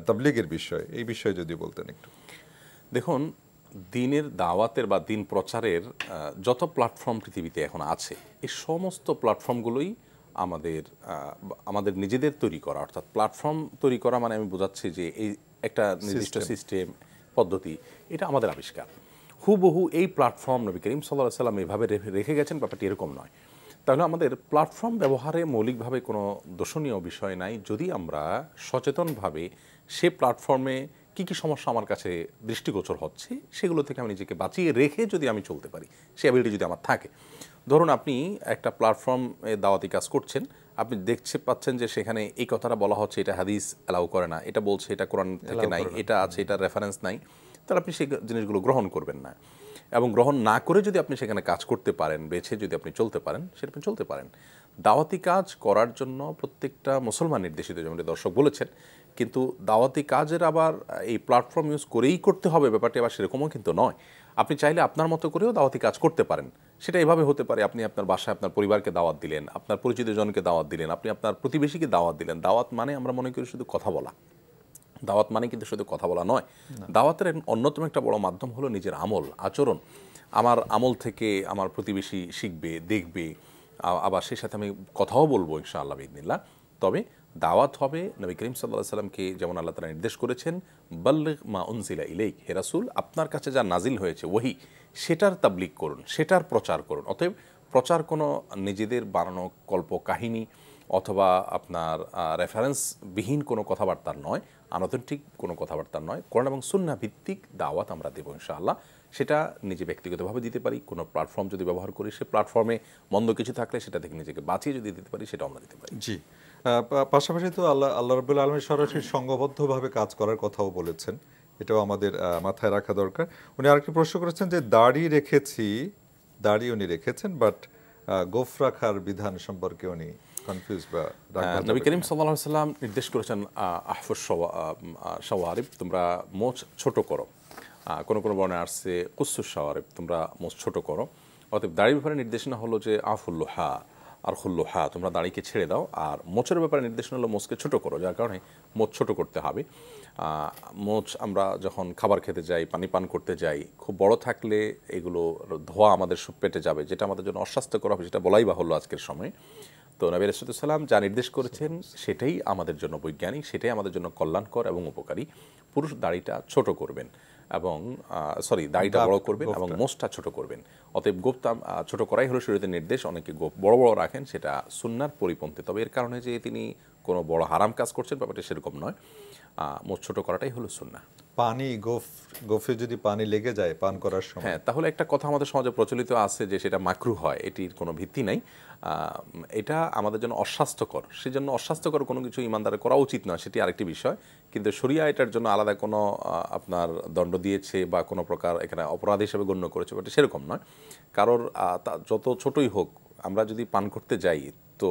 তাবলিগের বিষয়, এই বিষয়ে যদি বলতেন একটু। দেখুন, দিনের দাওয়াতের বা দিন প্রচারের যত প্ল্যাটফর্ম পৃথিবীতে এখন আছে, এই সমস্ত প্ল্যাটফর্মগুলোই আমাদের নিজেদের তৈরি করা। অর্থাৎ প্ল্যাটফর্ম তৈরি করা মানে আমি বোঝাচ্ছি যে এই একটা নির্দিষ্ট সিস্টেম পদ্ধতি, এটা আমাদের আবিষ্কার। হুবহু এই প্ল্যাটফর্ম নবী করিম সাল্লাল্লাহু আলাইহি ওয়াসাল্লাম এভাবে রেখে গেছেন, ব্যাপারটি এরকম নয়। তাহলে আমাদের প্ল্যাটফর্ম ব্যবহারে মৌলিকভাবে কোনো দোষণীয় বিষয় নাই, যদি আমরা সচেতনভাবে সে প্ল্যাটফর্মে কী কী সমস্যা আমার কাছে দৃষ্টিগোচর হচ্ছে সেগুলো থেকে আমি নিজেকে বাঁচিয়ে রেখে যদি আমি চলতে পারি, সে অ্যাবিলিটি যদি আমার থাকে। ধরুন আপনি একটা প্ল্যাটফর্মে দাওয়াতি কাজ করছেন, আপনি পাচ্ছেন যে সেখানে এই কথাটা বলা হচ্ছে, এটা হাদিস অ্যালাউ করে না, এটা বলছে এটা কোরআন থেকে নাই, এটা আছে, এটা রেফারেন্স নাই, তাহলে আপনি সেই জিনিসগুলো গ্রহণ করবেন না। এবং গ্রহণ না করে যদি আপনি সেখানে কাজ করতে পারেন, বেছে যদি আপনি চলতে পারেন, সেটা আপনি চলতে পারেন। দাওয়াতি কাজ করার জন্য প্রত্যেকটা মুসলমান নির্দেশিত, যেমন দর্শক বলেছেন, কিন্তু দাওয়াতি কাজের আবার এই প্ল্যাটফর্ম ইউজ করেই করতে হবে ব্যাপারটি আবার সেরকমও কিন্তু নয়। আপনি চাইলে আপনার মতো করেও দাওয়াতি কাজ করতে পারেন। সেটা এভাবে হতে পারে, আপনি আপনার বাসায় আপনার পরিবারকে দাওয়াত দিলেন, আপনার পরিচিত জনকে দাওয়াত দিলেন, আপনি আপনার প্রতিবেশীকে দাওয়াত দিলেন। দাওয়াত মানে আমরা মনে করি শুধু কথা বলা, দাওয়াত মানে কিন্তু শুধু কথা বলা নয়। দাওয়াতের অন্যতম একটা বড় মাধ্যম হলো নিজের আমল আচরণ। আমার আমল থেকে আমার প্রতিবেশী শিখবে, দেখবে, আবার সেই সাথে আমি কথাও বলবো ইনশাআল্লাহ বিইذনিল্লাহ। তবে দাওয়াত হবে নবী করিম সাল্লাল্লাহু আলাইহি সাল্লামকে যেমন আল্লাহ তাআলা নির্দেশ করেছেন, বাল্লিগ মা উনজিলা ইলাইক, হে রাসূল আপনার কাছে যা নাজিল হয়েছে ওহী, সেটার তাবলীগ করুন, সেটার প্রচার করুন। অতএব প্রচার কোনো নিজেদের বানানো কল্প কাহিনী অথবা আপনার রেফারেন্সবিহীন কোনো কথাবার্তার নয়, আনঅথেন্টিক কোনো কথাবার্তার নয়, কোরআন এবং সুন্নাহ ভিত্তিক দাওয়াত আমরা দেবো ইনশাআল্লাহ। সেটা নিজে ব্যক্তিগতভাবে দিতে পারি, কোনো প্ল্যাটফর্ম যদি ব্যবহার করি, সে প্ল্যাটফর্মে মন্দ কিছু থাকলে সেটা থেকে নিজেকে বাঁচিয়ে যদি দিতে পারি, সেটা আমরা দিতে পারি। জি, পাশাপাশি তো আল্লাহ রাব্বুল আলামিন সরাসরি সংঘবদ্ধভাবে কাজ করার কথাও বলেছেন, এটাও আমাদের মাথায় রাখা দরকার। উনি আরেকটি প্রশ্ন করেছেন যে দাড়ি উনি রেখেছেন, বাট গোফ রাখার বিধান সম্পর্কে উনি কনফিউজ বা নবী করিম সাল্লাল্লাহু আলাইহি সাল্লাম নির্দেশ করেছেন, আহফুস শাওয়ারিব, তোমরা মোচ ছোট করো। কোনো কোনো বর্ণায় আসছে কুসুস শাওয়ারিব, তোমরা মোচ ছোট করো। অতএব দাড়ির ব্যাপারে নির্দেশনা হলো যে আফুল্লোহা আর খুল্লোহা, তোমরা দাড়িকে ছেড়ে দাও। আর মোচের ব্যাপারে নির্দেশনা হলো মোচকে ছোট করো, যার কারণে মোচ ছোট করতে হবে। মোচ আমরা যখন খাবার খেতে যাই, পানি পান করতে যাই, খুব বড় থাকলে এগুলো ধোয়া আমাদের পেটে যাবে, যেটা আমাদের জন্য অস্বাস্থ্যকর হবে, সেটা বলাই বাহুল্য আজকের সময়। তো নবী রাসূলুল্লাহ সাল্লাল্লাহু আলাইহি ওয়াসাল্লাম যা নির্দেশ করেছেন সেটাই আমাদের জন্য বৈজ্ঞানিক, সেটাই আমাদের জন্য কল্যাণকর এবং উপকারী। পুরুষ দাড়িটা ছোট করবেন এবং দাড়িটা বড় করবেন এবং মোচটা ছোট করবেন। অতএব গোফটা ছোট করাই হলো শরীয়তের নির্দেশ। অনেকে গোফ বড় বড় রাখেন, সেটা সুন্নাহর পরিপন্থী। তবে এর কারণে যে তিনি কোনো বড় হারাম কাজ করছেন ব্যাপারটা সেরকম নয়, মোচ ছোট করাটাই হলো সুন্নাহ। পানি গোফে যদি পানি লেগে যায় পান করার সময়, হ্যাঁ, তাহলে একটা কথা আমাদের সমাজে প্রচলিত আছে যে সেটা মাকরুহ হয়, এটির কোনো ভিত্তি নাই। এটা আমাদের জন্য অস্বাস্থ্যকর, সেজন্য অস্বাস্থ্যকর কোনো কিছু ইমানদারের করা উচিত নয়, সেটি আরেকটি বিষয়। কিন্তু শরিয়া এটার জন্য আলাদা কোনো আপনার দণ্ড দিয়েছে বা কোনো প্রকার এখানে অপরাধ হিসেবে গণ্য করেছে, বাট সেরকম নয়। কারোর যত ছোটই হোক, আমরা যদি পান করতে যাই তো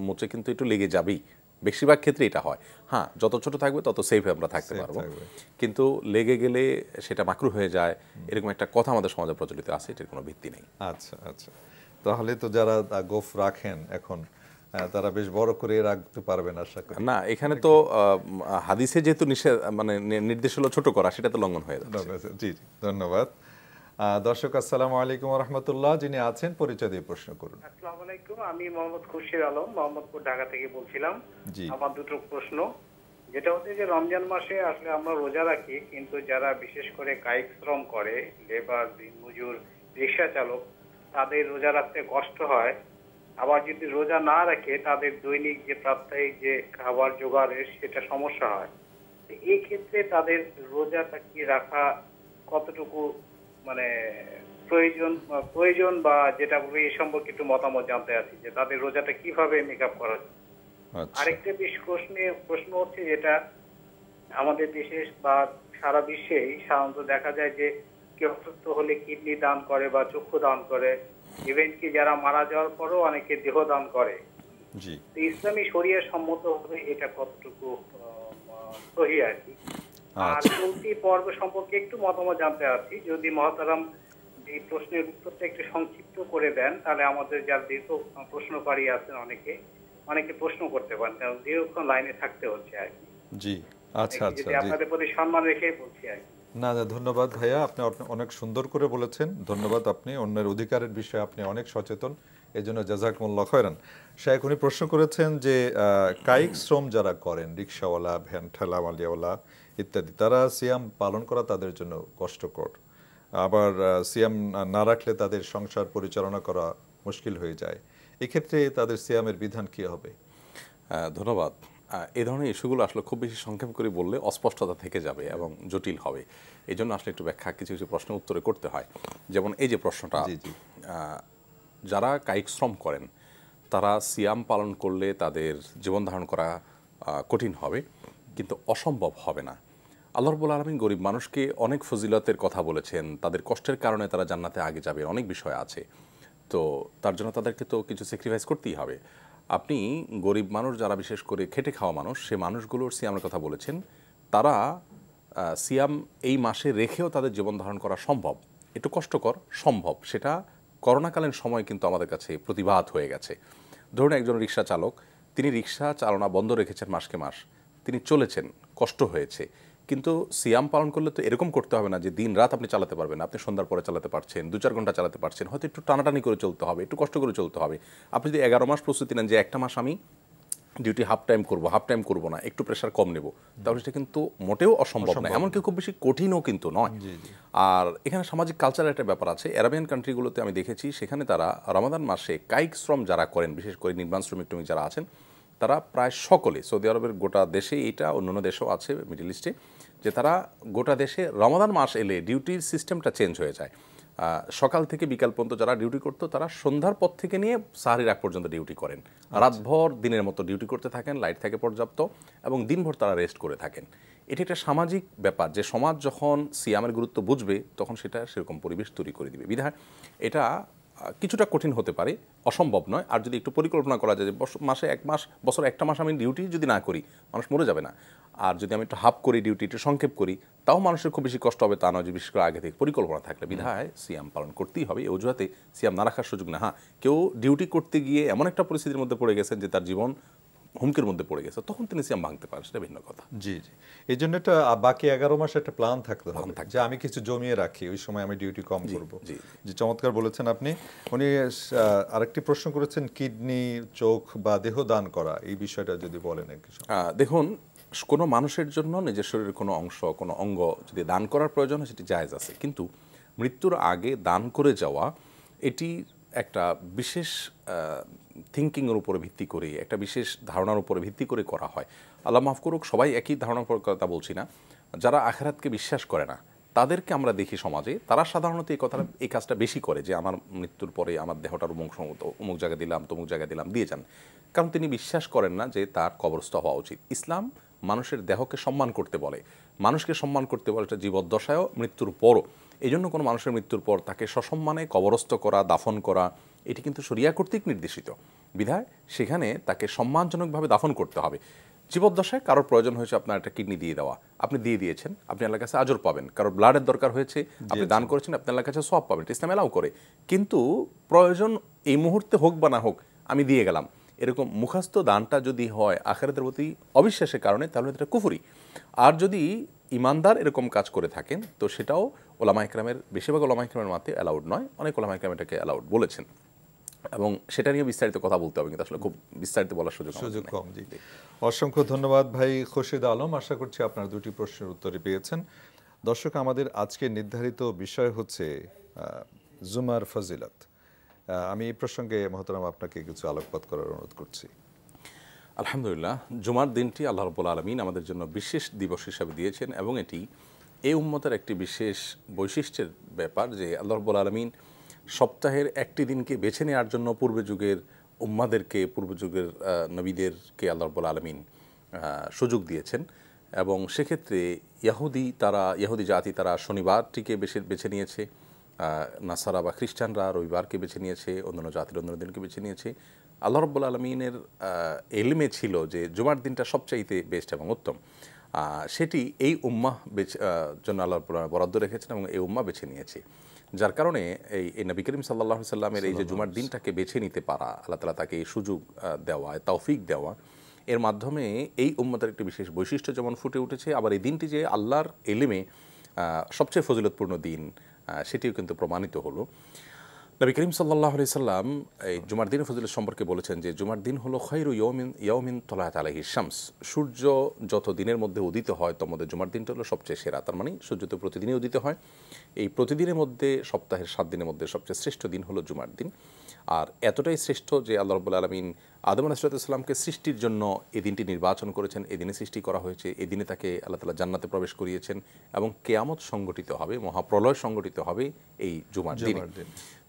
মোচে কিন্তু একটু লেগে যাবেই, বেশিরভাগ ক্ষেত্রে এটা হয়। হ্যাঁ, যত ছোট থাকবে তত সেফে আমরা থাকতে পারবো, কিন্তু লেগে গেলে সেটা মাকরুহ হয়ে যায়, এরকম একটা কথা আমাদের সমাজে প্রচলিত আছে, এটার কোনো ভিত্তি নেই। আচ্ছা আচ্ছা, তাহলে তো যারা গোফ রাখেন এখন তারা বেশ বড় করে রাখতে পারবেন আশা করি। না, এখানে তো হাদিসে যেহেতু নিষেধ, মানে নির্দেশ হলো ছোট করা, সেটা তো লঙ্ঘন হয়ে যাচ্ছে। জি জি, ধন্যবাদ। দর্শক আসসালামু আলাইকুম ওয়া রাহমাতুল্লাহ, যিনি আছেন পরিচয় দিয়ে প্রশ্ন করুন। আসসালামু আলাইকুম, আমি মোহাম্মদ খুরশিদ আলম, মোহাম্মদপুর, ঢাকা থেকে বলছিলাম। আমার দুটো প্রশ্ন, যেটা হচ্ছে যে রমজান মাসে আসলে আমরা রোজা রাখি, কিন্তু যারা বিশেষ করে কায়িক শ্রম করে, লেবার, দিনমজুর, রিক্সা চালক, তাদের রোজা রাখতে কষ্ট হয়। আবার যদি রোজা না রাখে তাদের দৈনিক যে প্রাত্যহিক যে খাবার জোগাড়ের সেটা সমস্যা হয়। এই ক্ষেত্রে তাদের রোজাটা কি রাখা কতটুকু মানে প্রয়োজন বা যেটা বলি এই সম্পর্কে একটু মতামত জানতে আছি, যে তাদের রোজাটা কিভাবে মেকআপ করা যায়। আরেকটা প্রশ্ন হচ্ছে, যেটা আমাদের দেশে বা সারা বিশ্বেই সাধারণত দেখা যায় যে কেউ অসুস্থ হলে কিডনি দান করে বা চক্ষু দান করে, ইভেন কি যারা মারা যাওয়ার পরও অনেকে দেহ দান করে। ইসলামী শরিয়া সম্মত হবে এটা কতটুকু সহি আর কি। আর চলতি পর্ব সম্পর্কে একটু মতামত জানতে চাচ্ছি, যদি মহতারাম এই প্রশ্নের উত্তরটা একটু সংক্ষিপ্ত করে দেন তাহলে আমাদের যারা দীর্ঘ প্রশ্নকারী আছেন অনেকে প্রশ্ন করতে পারেন, কারণ দীর্ঘক্ষণ লাইনে থাকতে হচ্ছে আর কি। জি, আচ্ছা আচ্ছা, আপনাদের প্রতি সম্মান রেখেই বলছি আর কি। না না, ধন্যবাদ ভাইয়া, আপনি অনেক সুন্দর করে বলেছেন, ধন্যবাদ। আপনি অন্যের অধিকারের বিষয়ে আপনি অনেক সচেতন, এই জন্য জাযাকুমুল্লাহ খায়রান। শায়েখ উনি প্রশ্ন করেছেন যে কায়িক শ্রম যারা করেন, রিক্সাওয়ালা, ভ্যান ঠেলাওয়ালা ইত্যাদি, তারা সিয়াম পালন করা তাদের জন্য কষ্টকর, আবার সিয়াম না রাখলে তাদের সংসার পরিচালনা করা মুশকিল হয়ে যায়, এক্ষেত্রে তাদের সিয়ামের বিধান কি হবে? ধন্যবাদ। এই ধরনের ইস্যুগুলো আসলে খুব বেশি সংক্ষেপ করে বললে অস্পষ্টতা থেকে যাবে এবং জটিল হবে, এই জন্য আসলে একটু ব্যাখ্যা কিছু কিছু প্রশ্নের উত্তরে করতে হয়। যেমন এই যে প্রশ্নটা, যারা কায়িক শ্রম করেন তারা সিয়াম পালন করলে তাদের জীবন ধারণ করা কঠিন হবে, কিন্তু অসম্ভব হবে না। আল্লাহ রাব্বুল আলামিন গরিব মানুষকে অনেক ফজিলতের কথা বলেছেন, তাদের কষ্টের কারণে তারা জান্নাতে আগে যাবে, অনেক বিষয় আছে, তো তার জন্য তাদেরকে তো কিছু স্যাক্রিফাইস করতেই হবে। আপনি গরিব মানুষ যারা বিশেষ করে খেটে খাওয়া মানুষ, সে মানুষগুলোর সিয়ামের কথা বলেছেন, তারা সিয়াম এই মাসে রেখেও তাদের জীবন ধারণ করা সম্ভব, একটু কষ্টকর সম্ভব। সেটা করোনাকালীন সময় কিন্তু আমাদের কাছে প্রতিবাদ হয়ে গেছে। ধরুন একজন রিক্সা চালক, তিনি রিক্সা চালনা বন্ধ রেখেছেন মাসকে মাস, তিনি চলেছেন, কষ্ট হয়েছে, কিন্তু সিয়াম পালন করলে তো এরকম করতে হবে না যে দিন রাত আপনি চালাতে পারবেন, আপনি সন্ধ্যার পরে চালাতে পারছেন, 2-4 ঘন্টা চালাতে পারছেন, হয়তো একটু টানাটানি করে চলতে হবে, একটু কষ্ট করে চলতে হবে। আপনি যদি 11 মাস প্রস্তুতি নেন যে একটা মাস আমি ডিউটি হাফ টাইম করবো না, একটু প্রেশার কম নেব, তাহলে সেটা কিন্তু মোটেও অসম্ভব নয়, এমনকি খুব বেশি কঠিনও কিন্তু নয়। আর এখানে সামাজিক কালচারের একটা ব্যাপার আছে। আরবিয়ান কান্ট্রিগুলোতে আমি দেখেছি, সেখানে তারা রমাদান মাসে কায়িক শ্রম যারা করেন, বিশেষ করে নির্মাণ শ্রমিক যারা আছেন, তারা প্রায় সকলে, সৌদি আরবের গোটা দেশে এটা, অন্যান্য দেশেও আছে মিডল ইস্টে, যে তারা গোটা দেশে রমাদান মাস এলে ডিউটির সিস্টেমটা চেঞ্জ হয়ে যায়। সকাল থেকে বিকাল পর্যন্ত যারা ডিউটি করতো তারা সন্ধ্যার পর থেকে নিয়ে সাহারির আগ পর্যন্ত ডিউটি করেন, রাতভর দিনের মতো ডিউটি করতে থাকেন, লাইট থাকে পর্যাপ্ত, এবং দিনভর তারা রেস্ট করে থাকেন। এটি একটা সামাজিক ব্যাপার যে সমাজ যখন সিয়ামের গুরুত্ব বুঝবে তখন সেটা সেরকম পরিবেশ তৈরি করে দিবে। বিধায় এটা কিছুটা কঠিন হতে পারে, অসম্ভব নয়। আর যদি একটু পরিকল্পনা করা যায় যে মাসে 1 মাস, বছর একটা মাস আমি ডিউটি যদি না করি, মানুষ মরে যাবে না। আর যদি আমি একটু হাফ করি ডিউটি, একটু সংক্ষেপ করি, তাও মানুষের খুব বেশি কষ্ট হবে তা নয়, যে বিশেষ করে আগে থেকে পরিকল্পনা থাকলে। বিধায় সিয়াম পালন করতেই হবে, এই অজুহাতে সিয়াম না রাখার সুযোগ না। হ্যাঁ, কেউ ডিউটি করতে গিয়ে এমন একটা পরিস্থিতির মধ্যে পড়ে গেছেন যে তার জীবন হুমকির মধ্যে পড়ে গেছে, তখন তিনি সিয়াম ভাঙতে পারেন, সেটা ভিন্ন কথা। জি জি, এই জন্য একটা বাকি 11 মাসে একটা প্ল্যান থাকতে হবে যে আমি কিছু জমিয়ে রাখি, ওই সময় আমি ডিউটি কম করব। জি, চমৎকার বলেছেন আপনি। উনি আরেকটি প্রশ্ন করেছেন, কিডনি, চোখ বা দেহ দান করা, এই বিষয়টা যদি বলেন একটু। দেখুন, কোনো মানুষের জন্য নিজের শরীরের কোনো অংশ, কোনো অঙ্গ যদি দান করার প্রয়োজন হয় সেটি জায়েজ আছে, কিন্তু মৃত্যুর আগে দান করে যাওয়া এটি একটা বিশেষ থিঙ্কিংয়ের উপরে ভিত্তি করে, একটা বিশেষ ধারণার উপরে ভিত্তি করে করা হয়। আল্লাহ মাফ করুক, সবাই একই ধারণার উপর কথা বলছি না। যারা আখিরাতকে বিশ্বাস করে না তাদেরকে আমরা দেখি সমাজে, তারা সাধারণত এই কাজটা বেশি করে যে আমার মৃত্যুর পরে আমার দেহটার অমুক জায়গায় দিলাম, তমুক জায়গায় দিলাম, দিয়ে যান। কারণ তিনি বিশ্বাস করেন না যে তার কবরস্থ হওয়া উচিত। ইসলাম মানুষের দেহকে সম্মান করতে বলে, মানুষকে সম্মান করতে বলে, এটা জীবদ্দশায়ও মৃত্যুর পরও। এই জন্য কোনো মানুষের মৃত্যুর পর তাকে সসম্মানে কবরস্থ করা, দাফন করা, এটি কিন্তু শরিয়া কর্তৃক নির্দেশিত। বিধায় সেখানে তাকে সম্মানজনকভাবে দাফন করতে হবে। জীবদ্দশায় কারোর প্রয়োজন হয়েছে আপনার একটা কিডনি দিয়ে দেওয়া, আপনি দিয়ে দিয়েছেন, আপনি আল্লাহর কাছে আজর পাবেন। কারোর ব্লাডের দরকার হয়েছে, আপনি দান করেছেন, আপনি আল্লাহর কাছে সওয়াব পাবেন, ইসলাম এলাও করে। কিন্তু প্রয়োজন এই মুহূর্তে হোক বা না হোক, আমি দিয়ে গেলাম, এরকম মুখাস্ত দানটা যদি হয় আখিরাতের প্রতি অবিশ্বাসের কারণে, তাহলে এটা কুফরি। আর যদি ইমানদার এরকম কাজ করে থাকেন, তো সেটাও ওলামা ইকরামের, বেশিরভাগ ওলামা ইকরামের মতে অ্যালাউড নয়, অনেক ওলামা ইকরাম এটাকে অ্যালাউড বলেছেন, এবং সেটা নিয়ে বিস্তারিত কথা বলতে হবে, কিন্তু আসলে খুব বিস্তারিত বলার সুযোগ কম। জি, অসংখ্য ধন্যবাদ ভাই খুরশিদ আলম। আশা করছি আপনার দুটি প্রশ্নের উত্তরে পেয়েছেন। দর্শক, আমাদের আজকে নির্ধারিত বিষয় হচ্ছে জুমার ফজিলত। আমি এই প্রসঙ্গে মহতারাম আপনাকে কিছু আলোকপাত করার অনুরোধ করছি। আলহামদুলিল্লাহ, জুমার দিনটি আল্লাহ রাব্বুল আলামিন আমাদের জন্য বিশেষ দিবস হিসাবে দিয়েছেন, এবং এটি এই উম্মতের একটি বিশেষ বৈশিষ্ট্যের ব্যাপার যে আল্লাহ রাব্বুল আলামিন সপ্তাহের একটি দিনকে বেছে নেওয়ার জন্য পূর্বে যুগের উম্মাদেরকে, পূর্ব যুগের নবীদেরকে আল্লাহ রাব্বুল আলামিন সুযোগ দিয়েছেন। এবং সেক্ষেত্রে ইহুদি জাতি তারা শনিবারটিকে বেছে নিয়েছে, নাসারা বা খ্রিস্টানরা রবিবারকে বেছে নিয়েছে, অন্যান্য জাতির অন্য দিনকে বেছে নিয়েছে। আল্লাহ রাব্বুল আলামিনের ইলমে ছিল যে জুমার দিনটা সবচাইতে বেস্ট এবং উত্তম। সেটি এই উম্মাহ জন্য আল্লাহ বরাদ্দ রেখেছেন এবং এই উম্মাহ বেছে নিয়েছে। যার কারণে এই নবী করিম সাল্লাল্লাহু আলাইহি সাল্লামের এই যে জুমার দিনটাকে বেছে নিতে পারা, আল্লাহ তাআলা তাকে এই সুযোগ দেওয়া, তৌফিক দেওয়া, এর মাধ্যমে এই উম্মতের একটি বিশেষ বৈশিষ্ট্য যেমন ফুটে উঠেছে, আবার এই দিনটি যে আল্লাহর এলেমে সবচেয়ে ফজিলতপূর্ণ দিন সেটিও কিন্তু প্রমাণিত হলো। নবী করিম সাল্লাল্লাহু আলাইহি সাল্লাম এই জুমার দিনের ফজিলত সম্পর্কে বলেছেন যে জুমার দিন হলো খায়রু ইয়াউমিন তালাআত আলাইহি শামস, সূর্য যত দিনের মধ্যে উদিত হয় তার মধ্যে জুমার দিনটা হলো সবচেয়ে সেরা। তার মানে সূর্য তো প্রতিদিনই উদিত হয়, এই প্রতিদিনের মধ্যে সপ্তাহের 7 দিনের মধ্যে সবচেয়ে শ্রেষ্ঠ দিন হলো জুমার দিন। আর এতটাই শ্রেষ্ঠ যে আল্লাহ রাব্বুল আলামিন আদম আলাইহিস সালামকে সৃষ্টির জন্য এই দিনটি নির্বাচন করেছেন, এই দিনে সৃষ্টি করা হয়েছে, এই দিনে তাকে আল্লাহ তাআলা জান্নাতে প্রবেশ করিয়েছেন এবং কিয়ামত সংগঠিত হবে, মহাপ্রলয় সংগঠিত হবে এই জুমার দিনে।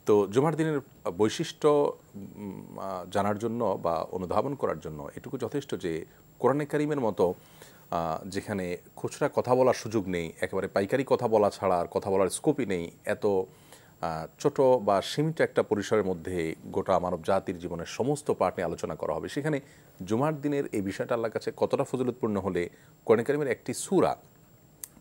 তো জুমার দিনের বৈশিষ্ট্য জানার জন্য বা অনুধাবন করার জন্য এটুকু যথেষ্ট যে কোরআনে কারিমের মতো যেখানে খুচরা কথা বলার সুযোগ নেই, একেবারে পাইকারি কথা বলা ছাড়া আর কথা বলার স্কোপই নেই, এত ছোট বা সীমিত একটা পরিসরের মধ্যে গোটা মানব জাতির জীবনের সমস্ত পার্ট নিয়ে আলোচনা করা হবে, সেখানে জুমার দিনের এই বিষয়টা আল্লাহর কাছে কতটা ফজিলতপূর্ণ হলে কোরআনে কারিমের একটি সূরা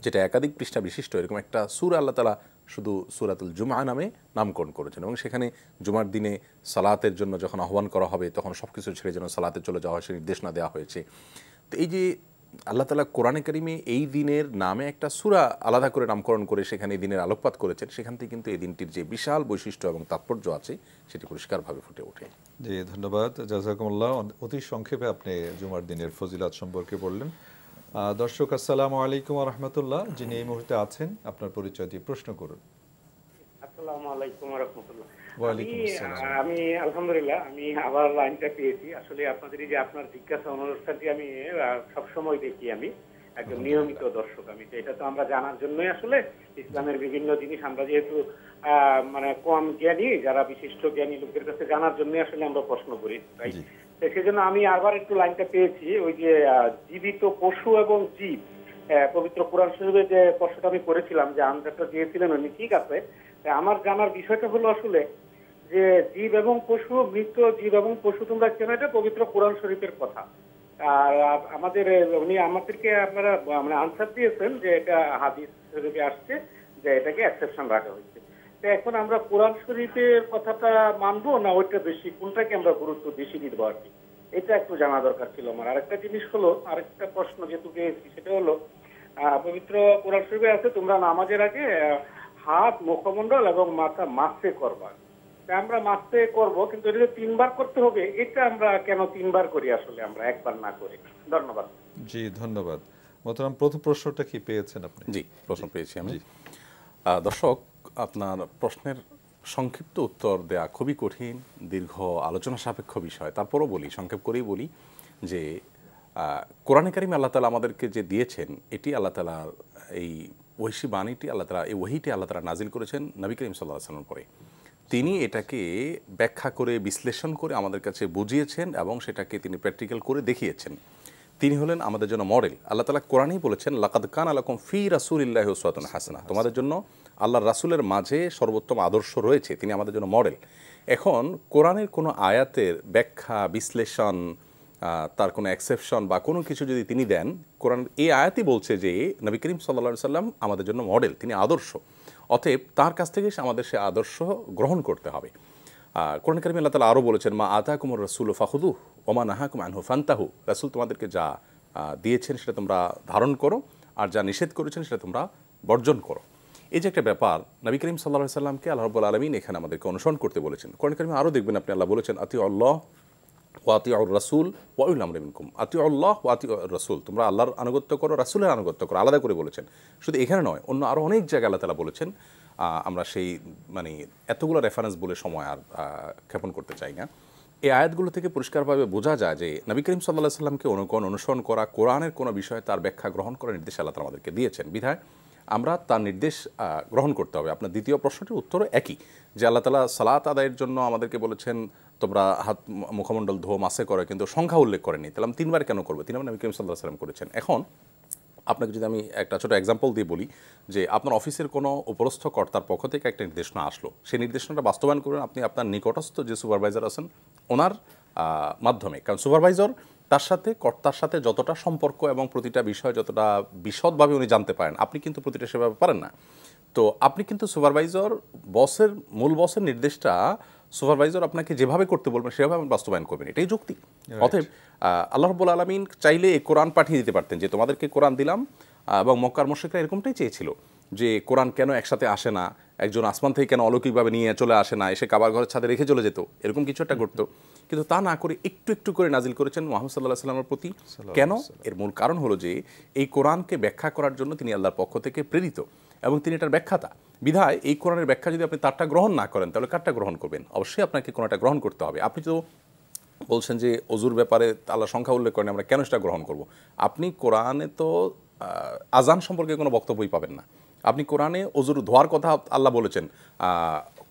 যেটা একাধিক পৃষ্ঠা বিশিষ্ট এরকম একটা সূরা আল্লাহ তাআলা শুধু সূরাতুল জুমআ নামে নামকরণ করেছেন এবং সেখানে জুমার দিনে সালাতের জন্য যখন আহ্বান করা হবে তখন সব কিছু ছেড়ে যেন সালাতে চলে যাওয়া হয় সে নির্দেশনা দেওয়া হয়েছে। তো এই যে আল্লাহ তাআলা কোরআনে কারিমে এই দিনের নামে একটা সূরা আলাদা করে নামকরণ করে সেখানে এই দিনের আলোকপাত করেছেন, সেখান থেকে কিন্তু এই দিনটির যে বিশাল বৈশিষ্ট্য এবং তাৎপর্য আছে সেটি পরিষ্কারভাবে ফুটে ওঠে। জি, ধন্যবাদ জাযাকুমুল্লাহ। অতি সংক্ষেপে আপনি জুমার দিনের ফজিলত সম্পর্কে বললেন। দর্শক আসসালামু আলাইকুম ওয়া রাহমাতুল্লাহ, যিনি এই মুহূর্তে আছেন আপনার পরিচয় দিয়ে প্রশ্ন করুন। আসসালামু আলাইকুম ওয়া রাহমাতুল্লাহ। ওয়ালাইকুম আসসালাম। আমি আলহামদুলিল্লাহ আমি আবার লাইনটা পেয়েছি। আসলে আপনাদের এই যে আপনার জিজ্ঞাসা অনুষ্ঠানটি আমি সবসময় দেখি, আমি একদম নিয়মিত দর্শক। আমি তো এটা তো আমরা জানার জন্যই আসলে ইসলামের বিভিন্ন জিনিস আমরা যেহেতু মানে কম জ্ঞানী, যারা বিশিষ্ট জ্ঞানী লোকের কাছে জানার জন্য আসলে আমরা প্রশ্ন করি, তাই সেজন্য আমি আবার একটু লাইনটা পেয়েছি। ওই যে জীবিত পশু এবং জীব, পবিত্র কোরআন শরীফে যে প্রশ্নটা আমি করেছিলাম যে আনসারটা দিয়েছিলেন উনি, ঠিক আছে। আমার জানার বিষয়টা হলো আসলে যে জীব এবং পশু, মৃত জীব এবং পশু তোমরা কেন, এটা পবিত্র কোরআন শরীফের কথা। আর আমাদের উনি আমাদেরকে আপনারা মানে আনসার দিয়েছেন যে এটা হাদিস শরীফে আসছে যে এটাকে এক্সেপশন রাখা হয়েছে। তো এখন আমরা কোরআন শরীফের কথাটা মানবো না ওইটা বেশি, কোনটাকে আমরা গুরুত্ব বেশি দিব আর কি, এটা একটু জানা দরকার ছিল আমার। আরেকটা জিনিস হলো, আরেকটা প্রশ্ন যেহেতু পেয়েছি সেটা হলো পবিত্র কোরআন শরীফে আছে তোমরা নামাজের আগে হাত, মুখমণ্ডল এবং মাথা মাসে করবা। আমরা মাসে করব, কিন্তু এটা 3 বার করতে হবে, এটা আমরা কেন 3 বার করি আসলে আমরা একবার না করি? ধন্যবাদ। জি ধন্যবাদ। মোহতারাম, প্রথম প্রশ্নটা কি পেয়েছেন আপনি? জি, প্রশ্ন পেয়েছি আমি। দর্শক, আপনার প্রশ্নের সংক্ষিপ্ত উত্তর দেয়া খুবই কঠিন, দীর্ঘ আলোচনা সাপেক্ষ বিষয়। তারপরও বলি, সংক্ষেপ করেই বলি যে কোরআনে কারিমে আল্লাহ তাআলা আমাদেরকে যে দিয়েছেন, এটি আল্লাহ তাআলার এই ওহী বাণীটি আল্লাহ তাআলা, এই ওহীটি আল্লাহ তাআলা নাজিল করেছেন নবী করিম সাল্লাল্লাহু আলাইহি ওয়াসাল্লামের পরে। তিনি এটাকে ব্যাখ্যা করে বিশ্লেষণ করে আমাদের কাছে বুঝিয়েছেন এবং সেটাকে তিনি প্র্যাকটিক্যাল করে দেখিয়েছেন। তিনি হলেন আমাদের জন্য মডেল। আল্লাহ তাআলা কোরআনেই বলেছেন, লাকাদ কানা লাকুম ফি রাসূলিল্লাহি উসওয়াতুন হাসানাহ, তোমাদের জন্য আল্লাহর রাসূলের মাঝে সর্বোত্তম আদর্শ রয়েছে, তিনি আমাদের জন্য মডেল। এখন কোরআনের কোনো আয়াতের ব্যাখ্যা, বিশ্লেষণ, তার কোনো এক্সেপশন বা কোনো কিছু যদি তিনি দেন, কোরআন এই আয়াতই বলছে যে নবী করিম সাল্লাল্লাহু আলাইহি সাল্লাম আমাদের জন্য মডেল, তিনি আদর্শ। অতএব তার কাছ থেকে আমাদের সে আদর্শ গ্রহণ করতে হবে। কোরআন কারিমে আল্লাহ তাআলা আরও বলেছেন, মা আতাকুমুর রাসূলু ফাখুযুহু ওয়া মা নাহাকুম আনহু ফান্তাহু, রাসূল তোমাদেরকে যা দিয়েছেন সেটা তোমরা ধারণ করো, আর যা নিষেধ করেছেন সেটা তোমরা বর্জন করো। এই যে একটা ব্যাপার, নবী করিম সাল্লাল্লাহু আলাইহি সাল্লামকে আল্লাহ রাব্বুল আলামিন এখানে আমাদেরকে অনুসরণ করতে বলেছেন। কোরআন কারিমে আরও দেখবেন আপনি, আল্লাহ বলেছেন, আতিউল্লাহ ওয়া আতিউর রাসূল ওয়া উলিল আমরি মিনকুম, আতিউল্লাহ ওয়া আতিউর রাসূল, তোমরা আল্লাহর আনুগত্য করো, রাসূলের আনুগত্য করো, আলাদা করে বলেছেন। শুধু এখানে নয়, অন্য আরও অনেক জায়গায় আল্লাহ তাআলা বলেছেন। আমরা সেই মানে এতগুলো রেফারেন্স বলে সময় আর ক্ষেপণ করতে চাই না। এই আয়াতগুলো থেকে পরিষ্কারভাবে বোঝা যায় যে নবী করিম সাল্লাল্লাহু আলাইহি সাল্লামকে অনুসরণ করা, কোরআনের কোনো বিষয়ে তার ব্যাখ্যা গ্রহণ করার নির্দেশ আল্লাহ তাআলা আমাদেরকে দিয়েছেন, বিধায় আমরা তার নির্দেশ গ্রহণ করতে হবে। আপনার দ্বিতীয় প্রশ্নটির উত্তরও একই, যে আল্লাহ তাআলা সালাত আদায়ের জন্য আমাদেরকে বলেছেন তোমরা হাত মুখমণ্ডল ধোয়া মাসে করো, কিন্তু সংখ্যা উল্লেখ করেনি। তাহলে আমি 3 বার কেন করবো? 3 বার নবী করিম সাল্লাল্লাহু আলাইহি সাল্লাম করেছেন। এখন আপনাকে যদি আমি একটা ছোটো এক্সাম্পল দিয়ে বলি, যে আপনার অফিসের কোনো উপরস্থ কর্তার পক্ষ থেকে একটা নির্দেশনা আসলো, সেই নির্দেশনাটা বাস্তবায়ন করবেন আপনি আপনার নিকটস্থ যে সুপারভাইজার আছেন ওনার মাধ্যমে, কারণ সুপারভাইজার তার সাথে কর্তার সাথে যতটা সম্পর্ক এবং প্রতিটা বিষয় যতটা বিশদভাবে উনি জানতে পারেন, আপনি কিন্তু প্রতিটা সেভাবে পারেন না। তো আপনি কিন্তু সুপারভাইজর মূল বসের নির্দেশটা সুপারভাইজর আপনাকে যেভাবে করতে বলবেন সেভাবে আপনি বাস্তবায়ন করবেন, এটাই যুক্তি। অতএব আল্লাহ রাব্বুল আলামিন চাইলে এই কোরআন পাঠিয়ে দিতে পারতেন যে তোমাদেরকে কোরআন দিলাম, এবং মক্কার মুশরিকরা এরকমটাই চেয়েছিল যে কোরআন কেন একসাথে আসে না, একজন আসমান থেকে কেন অলৌকিকভাবে নিয়ে চলে আসে না, এসে কাবার ঘরের ছাদে রেখে চলে যেত, এরকম কিছু একটা করতো। কিন্তু তা না করে একটু একটু করে নাজিল করেছেন মুহাম্মদ সাল্লাল্লাহু আলাইহি ওয়াসাল্লামের প্রতি। কেন? এর মূল কারণ হলো যে এই কোরআনকে ব্যাখ্যা করার জন্য তিনি আল্লাহর পক্ষ থেকে প্রেরিত এবং তিনি এটার ব্যাখ্যাতা। বিধায় এই কোরআনের ব্যাখ্যা যদি আপনি তারটা গ্রহণ না করেন তাহলে কারটা গ্রহণ করবেন? অবশ্যই আপনাকে কোনটা গ্রহণ করতে হবে। আপনি তো বলছেন যে অজুর ব্যাপারে আল্লাহ সংখ্যা উল্লেখ করেন, আমরা কেন সেটা গ্রহণ করব? আপনি কোরআনে তো আজান সম্পর্কে কোনো বক্তব্যই পাবেন না। আপনি কোরআনে অজুর ধোয়ার কথা আল্লাহ বলেছেন,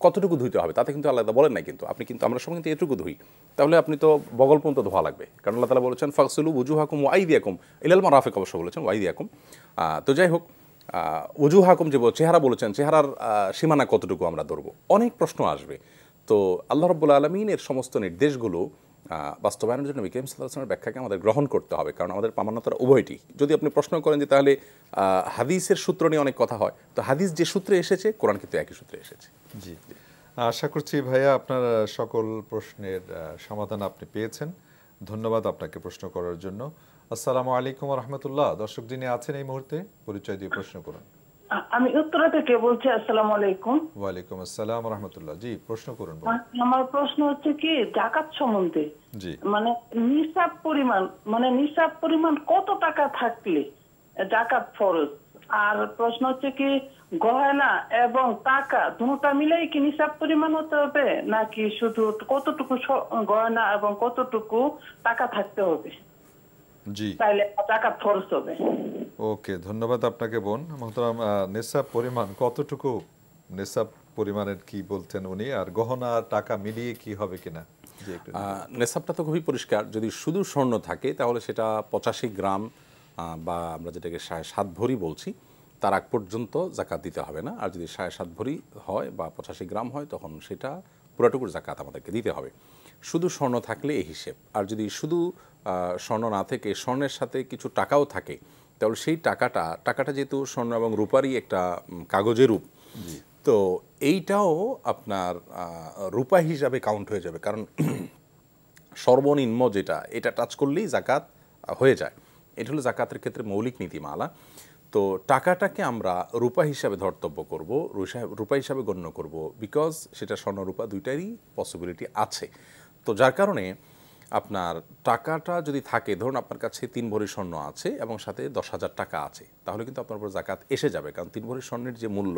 কতটুকু ধুইতে হবে তাতে কিন্তু আল্লাহ বলেন নাই, কিন্তু আপনি কিন্তু আমরা সবাই কিন্তু এটুকু ধুই, তাহলে আপনি তো বগল পর্যন্ত ধোয়া লাগবে, কারণ আল্লাহ তাআলা বলেছেন ফাগসিলু ওয়াজুহাকুম ওয়া আইদিয়াকুম ইলাল মারাফিক, অবশ্য বলেছেন ওয়া আইদিয়াকুম। তো যাই হোক, ওয়াজুহাকুম যে চেহারা বলেছেন, চেহারার সীমানা কতটুকু আমরা ধরবো, অনেক প্রশ্ন আসবে। তো আল্লাহ রাব্বুল আলামিন এর সমস্ত নির্দেশগুলো বাস্তবায়নের জন্য নবী করিম সাল্লাল্লাহু আলাইহি ওয়াসাল্লামের ব্যাখ্যাকে আমাদের গ্রহণ করতে হবে, কারণ আমাদের প্রামাণ্যতার উভয়টি। যদি আপনি প্রশ্ন করেন যে তাহলে হাদিসের সূত্র নিয়ে অনেক কথা হয়, তো হাদিস যে সূত্রে এসেছে কোরআন কিন্তু একই সূত্রে এসেছে। জি, আশা করছি ভাইয়া আপনার সকল প্রশ্নের সমাধান আপনি পেয়েছেন। ধন্যবাদ আপনাকে প্রশ্ন করার জন্য। আসসালামু আলাইকুম ওয়া রাহমাতুল্লাহ। দর্শক যিনি আছেন এই মুহূর্তে পরিচয় দিয়ে প্রশ্ন করুন। আমি উত্তরা থেকে বলছি। আসসালামু আলাইকুম। ওয়া আলাইকুম আসসালাম ওয়া রাহমাতুল্লাহ। জি, প্রশ্ন করুন। আমার প্রশ্ন হচ্ছে কি যাকাত সম্বন্ধে। জি, মানে নিসাব পরিমাণ কত টাকা থাকলে যাকাত ফরজ? আর প্রশ্ন হচ্ছে কি গয়না এবং টাকা দুটোটা মিলেই কি নিসাব পরিমাণ হতে হবে, নাকি শুধু কতটুকু গয়না এবং কতটুকু টাকা থাকতে হবে? জি, তাইলে যাকাত ফরজ হবে। ওকে, ধন্যবাদ আপনাকে বোন। মোহতারাম, নিসাব পরিমাণ কতটুকু, নিসাব পরিমাণের কি বলতেন উনি, আর গহনা আর টাকা মিলিয়ে কি হবে কিনা? নেসাবটা তো খুবই পরিষ্কার। যদি শুধু স্বর্ণ থাকে তাহলে সেটা 85 গ্রাম বা আমরা যেটাকে 7.5 ভরি বলছি, তার আগ পর্যন্ত জাকাত দিতে হবে না। আর যদি 7.5 ভরি হয় বা 85 গ্রাম হয় তখন সেটা পুরোটুকুর জাকাত আমাদেরকে দিতে হবে। শুধু স্বর্ণ থাকলে এই হিসেব। আর যদি শুধু স্বর্ণ না থেকে স্বর্ণের সাথে কিছু টাকাও থাকে তাহলে সেই টাকাটা যেহেতু স্বর্ণ এবং রূপারই একটা কাগজের রূপ, তো এইটাও আপনার রূপা হিসাবে কাউন্ট হয়ে যাবে, কারণ সর্বনিম্ন এটা টাচ করলেই জাকাত হয়ে যায়। এটা হলো জাকাতের ক্ষেত্রে মৌলিক নীতিমালা। তো টাকাটাকে আমরা রূপা হিসাবে ধর্তব্য করব, রূপা হিসাবে গণ্য করব, বিকজ সেটা স্বর্ণ রূপা দুইটারই পসিবিলিটি আছে। তো যার কারণে আপনার টাকাটা যদি থাকে, ধরুন আপনার কাছে 3 ভরি স্বর্ণ আছে এবং সাথে 10,000 টাকা আছে, তাহলে কিন্তু আপনার উপর জাকাত এসে যাবে, কারণ 3 ভরি স্বর্ণের যে মূল্য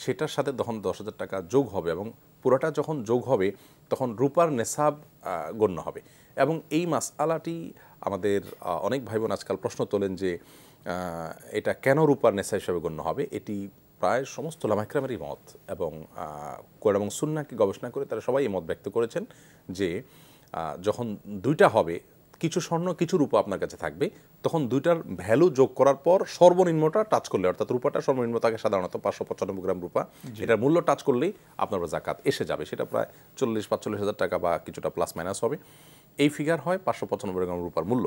সেটার সাথে তখন 10,000 টাকা যোগ হবে, এবং পুরোটা যখন যোগ হবে তখন রূপার নেসাব গণ্য হবে। এবং এই মাসআলাটি আমাদের অনেক ভাই বোন আজকাল প্রশ্ন তোলেন যে এটা কেন রূপার নেশা হিসাবে গণ্য হবে। এটি প্রায় সমস্ত উলামা ইকরামেরই মত, এবং কোরআন এবং সুন্নাহকে গবেষণা করে তারা সবাই এই মত ব্যক্ত করেছেন যে যখন দুইটা হবে, কিছু স্বর্ণ কিছু রূপা আপনার কাছে থাকবে, তখন দুইটার ভ্যালু যোগ করার পর সর্বনিম্নটা টাচ করলে, অর্থাৎ রূপাটা সর্বনিম্ন থাকে সাধারণত 595 গ্রাম রূপা, এটার মূল্য টাচ করলেই আপনার জাকাত এসে যাবে। সেটা প্রায় 40-45 হাজার টাকা বা কিছুটা প্লাস মাইনাস হবে। এই ফিগার হয় 595 গ্রাম রূপার মূল্য।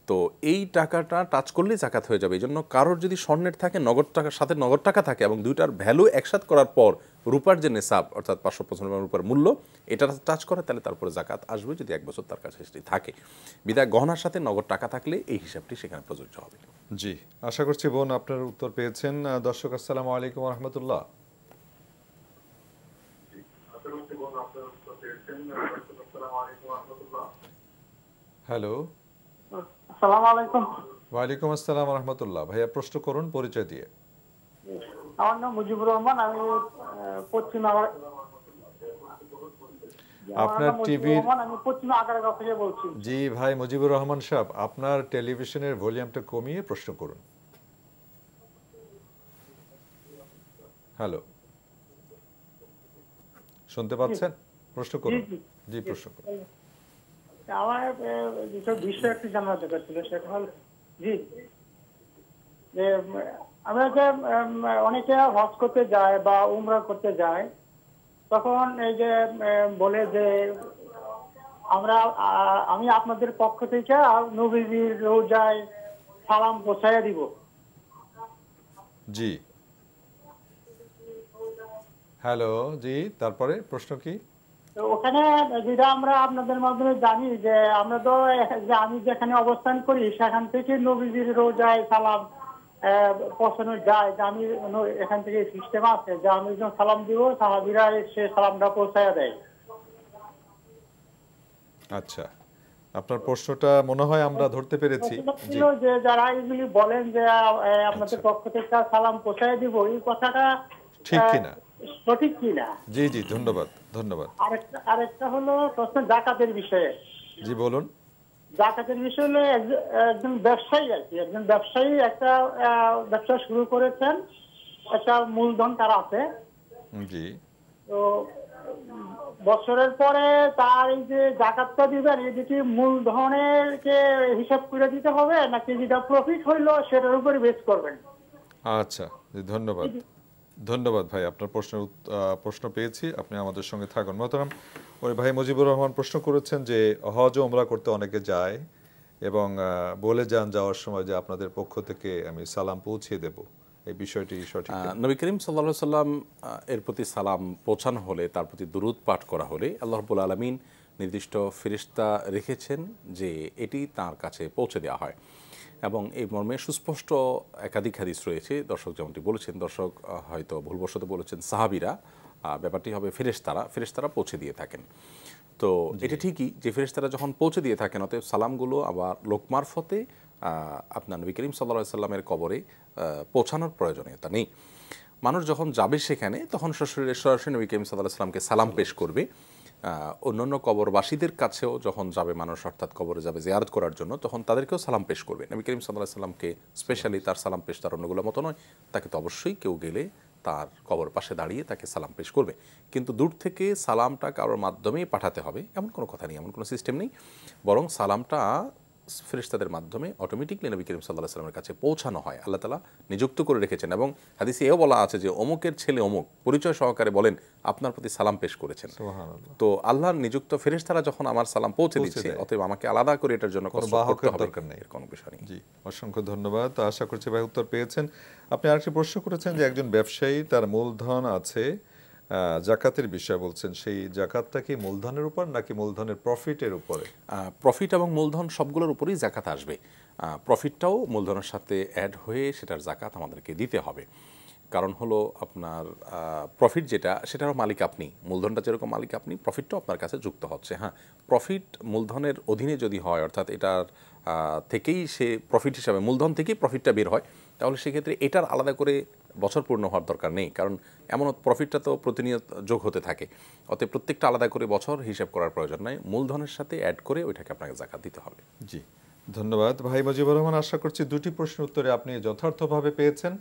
তো এই টাকাটা টাচ করলেই জাকাত হয়ে যাবে। এই জন্য কারোর যদি স্বর্ণের থাকে, নগদ টাকার সাথে নগদ টাকা থাকে এবং দুইটার ভ্যালু একসাথে করার পর রূপার যে নেসাব অর্থাৎ 595 রূপার মূল্য এটা টাচ করে, তাহলে তারপরে জাকাত আসবে যদি 1 বছর তার কাছে সেটি থাকে। বিদায় গহনার সাথে নগদ টাকা থাকলে এই হিসাবটি সেখানে প্রযোজ্য হবে। জি, আশা করছি বোন আপনার উত্তর পেয়েছেন। দর্শক আসসালামু আলাইকুম ওয়া রাহমাতুল্লাহ। হ্যালো, আসসালামু আলাইকুম। ওয়ালাইকুম আসসালাম ওয়া রাহমাতুল্লাহ। ভাইয়া প্রশ্ন করুন পরিচয় দিয়ে। আমার নাম মুজিবুর রহমান, আমি পশ্চিম আপনার টিভি, আমি পশ্চিম আগারগাঁও থেকে বলছি। জি ভাই মুজিবুর রহমান সাহেব, আপনার টেলিভিশনের ভলিউমটা কমিয়ে প্রশ্ন করুন। হ্যালো, শুনতে পাচ্ছেন? প্রশ্ন করুন। জি, প্রশ্ন করুন। আমার যেটা বিষয় একটু জানার দরকার ছিল, সেটা হল জি যে আমরা যে অনেকে হজ করতে যায় বা উমরা করতে যায়, তখন এই যে বলে যে আমি আপনাদের পক্ষ থেকে নবীজির রোজায় সালাম পৌঁছাইয়া দিব। জি, হ্যালো, জি, তারপরে প্রশ্ন কি? তো ওখানে যেটা আমরা আপনাদের মাধ্যমে জানি যে আমরা তো যে আমি যেখানে অবস্থান করি সেখান থেকে নবীজির রোজায় সালাম পৌঁছানো যায়, যে আমি এখান থেকে সিস্টেম আছে যে আমি যখন সালাম দিব সাহাবীরা সে সালামটা পৌঁছাইয়া দেয়। আচ্ছা, আপনার প্রশ্নটা মনে হয় আমরা ধরতে পেরেছি। জি, যে যারা এগুলি বলেন যে আপনাদের পক্ষ থেকে সালাম পৌঁছাইয়া দিব, এই কথাটা ঠিক কিনা, সঠিক কিনা? জি জি, ধন্যবাদ ধন্যবাদ। আরেকটা হলো প্রশ্ন জাকাতের বিষয়ে। জি বলুন। জাকাতের বিষয় হলো একজন ব্যবসায়ী আর কি, একজন ব্যবসায়ী একটা ব্যবসা শুরু করেছেন, একটা মূলধন তার আছে। জি। তো বছরের পরে তার এই যে জাকাতটা দিবেন, এই দুটি মূলধনের কে হিসাব করে দিতে হবে নাকি যেটা প্রফিট হইলো সেটার উপরে বেস করবেন? আচ্ছা, ধন্যবাদ ধন্যবাদ ভাই, আপনার প্রশ্ন পেয়েছি, আপনি আমাদের সঙ্গে থাকুন। মোহতারাম ওই ভাই মুজিবুর রহমান প্রশ্ন করেছেন যে হজ ও উমরা করতে অনেকে যায় এবং বলে যান যাওয়ার সময় যে আপনাদের পক্ষ থেকে আমি সালাম পৌঁছে দেব, এই বিষয়টি সঠিক? নবী করিম সাল্লাল্লাহু আলাইহি ওয়াসাল্লাম এর প্রতি সালাম পৌঁছানো হলে, তার প্রতি দুরূদ পাঠ করা হলে আল্লাহ রাব্বুল আলামিন নির্দিষ্ট ফেরেশতা রেখেছেন যে এটি তার কাছে পৌঁছে দেওয়া হয় এবং এই মর্মে সুস্পষ্ট একাধিক হাদিস রয়েছে। দর্শক যেমনটি বলেছেন, দর্শক হয়তো ভুলবশত বলেছেন সাহাবীরা, ব্যাপারটি হবে ফেরেশতারা পৌঁছে দিয়ে থাকেন। তো এটা ঠিকই যে ফেরেশতারা যখন পৌঁছে দিয়ে থাকেন, অতএব সালামগুলো আবার লোক মারফতে আপনার নবী করিম সাল্লাল্লাহু আলাইহি ওয়াসাল্লামের কবরে পৌঁছানোর প্রয়োজনীয়তা নেই। মানুষ যখন যাবে সেখানে তখন সরাসরি নবী করিম সাল্লাল্লাহু আলাইহি ওয়াসাল্লামকে সালাম পেশ করবে। অন্যান্য কবরবাসীদের কাছেও যখন যাবে মানুষ, অর্থাৎ কবরে যাবে জিয়ারত করার জন্য, তখন তাদেরকেও সালাম পেশ করবে। নবী করিম সাল্লাল্লাহু আলাইহি ওয়াসাল্লামকে স্পেশালি তার সালাম পেশ তার অন্যগুলোর মতো নয়, তাকে তো অবশ্যই কেউ গেলে তার কবর পাশে দাঁড়িয়ে তাকে সালাম পেশ করবে। কিন্তু দূর থেকে সালামটা কারোর মাধ্যমেই পাঠাতে হবে এমন কোনো কথা নেই, এমন কোনো সিস্টেম নেই, বরং সালামটা ফেরেশতাদের মাধ্যমে অটোমেটিকলি নবী করিম সাল্লাল্লাহু আলাইহি ওয়াসাল্লামের কাছে পৌঁছানো হয়। আল্লাহ তাআলা নিযুক্ত করে রেখেছেন এবং হাদিসে এও বলা আছে যে অমুকের ছেলে অমুক পরিচয় সহকারে বলেন আপনার প্রতি সালাম পেশ করেছেন। তো আল্লাহর নিযুক্ত ফেরেশতারা যখন আমার সালাম পৌঁছে দিচ্ছে, অতএব আমাকে আলাদা করে এটার জন্য কষ্ট করতে হবে দরকার নেই, এর কোনো বিষয় নেই। জি, অসংখ্য ধন্যবাদ। আশা করছি ভাই উত্তর পেয়েছেন। আপনি আরেকটি প্রশ্ন করেছেন যে একজন ব্যবসায়ী, তার মূলধন আছে, জাকাতের বিষয় বলছেন, সেই জাকাতটা কি মূলধনের উপর নাকি মূলধনের প্রফিটের উপরে? প্রফিট এবং মূলধন সবগুলোর উপরেই জাকাত আসবে। প্রফিটটাও মূলধনের সাথে অ্যাড হয়ে সেটার জাকাত আমাদেরকে দিতে হবে। কারণ হলো আপনার প্রফিট যেটা, সেটারও মালিক আপনি, মূলধনটা যেরকম মালিক আপনি, প্রফিটটাও আপনার কাছে যুক্ত হচ্ছে। হ্যাঁ, প্রফিট মূলধনের অধীনে যদি হয়, অর্থাৎ এটার থেকেই সে প্রফিট হিসাবে, মূলধন থেকেই প্রফিটটা বের হয়, তাহলে সেক্ষেত্রে এটার আলাদা করে বছর পূর্ণ হওয়ার দরকার নেই, কারণ এমন প্রফিটটা তো প্রতিনিয়ত যোগ হতে থাকে। অতএব প্রত্যেকটা আলাদা করে বছর হিসাব করার প্রয়োজন নাই, মূলধনের সাথে অ্যাড করে ওইটাকে আপনাকে জাকাত দিতে হবে। জি, ধন্যবাদ ভাই মুজিবুর রহমান। আশা করছি দুটি প্রশ্নের উত্তরে আপনি যথার্থভাবে পেয়েছেন।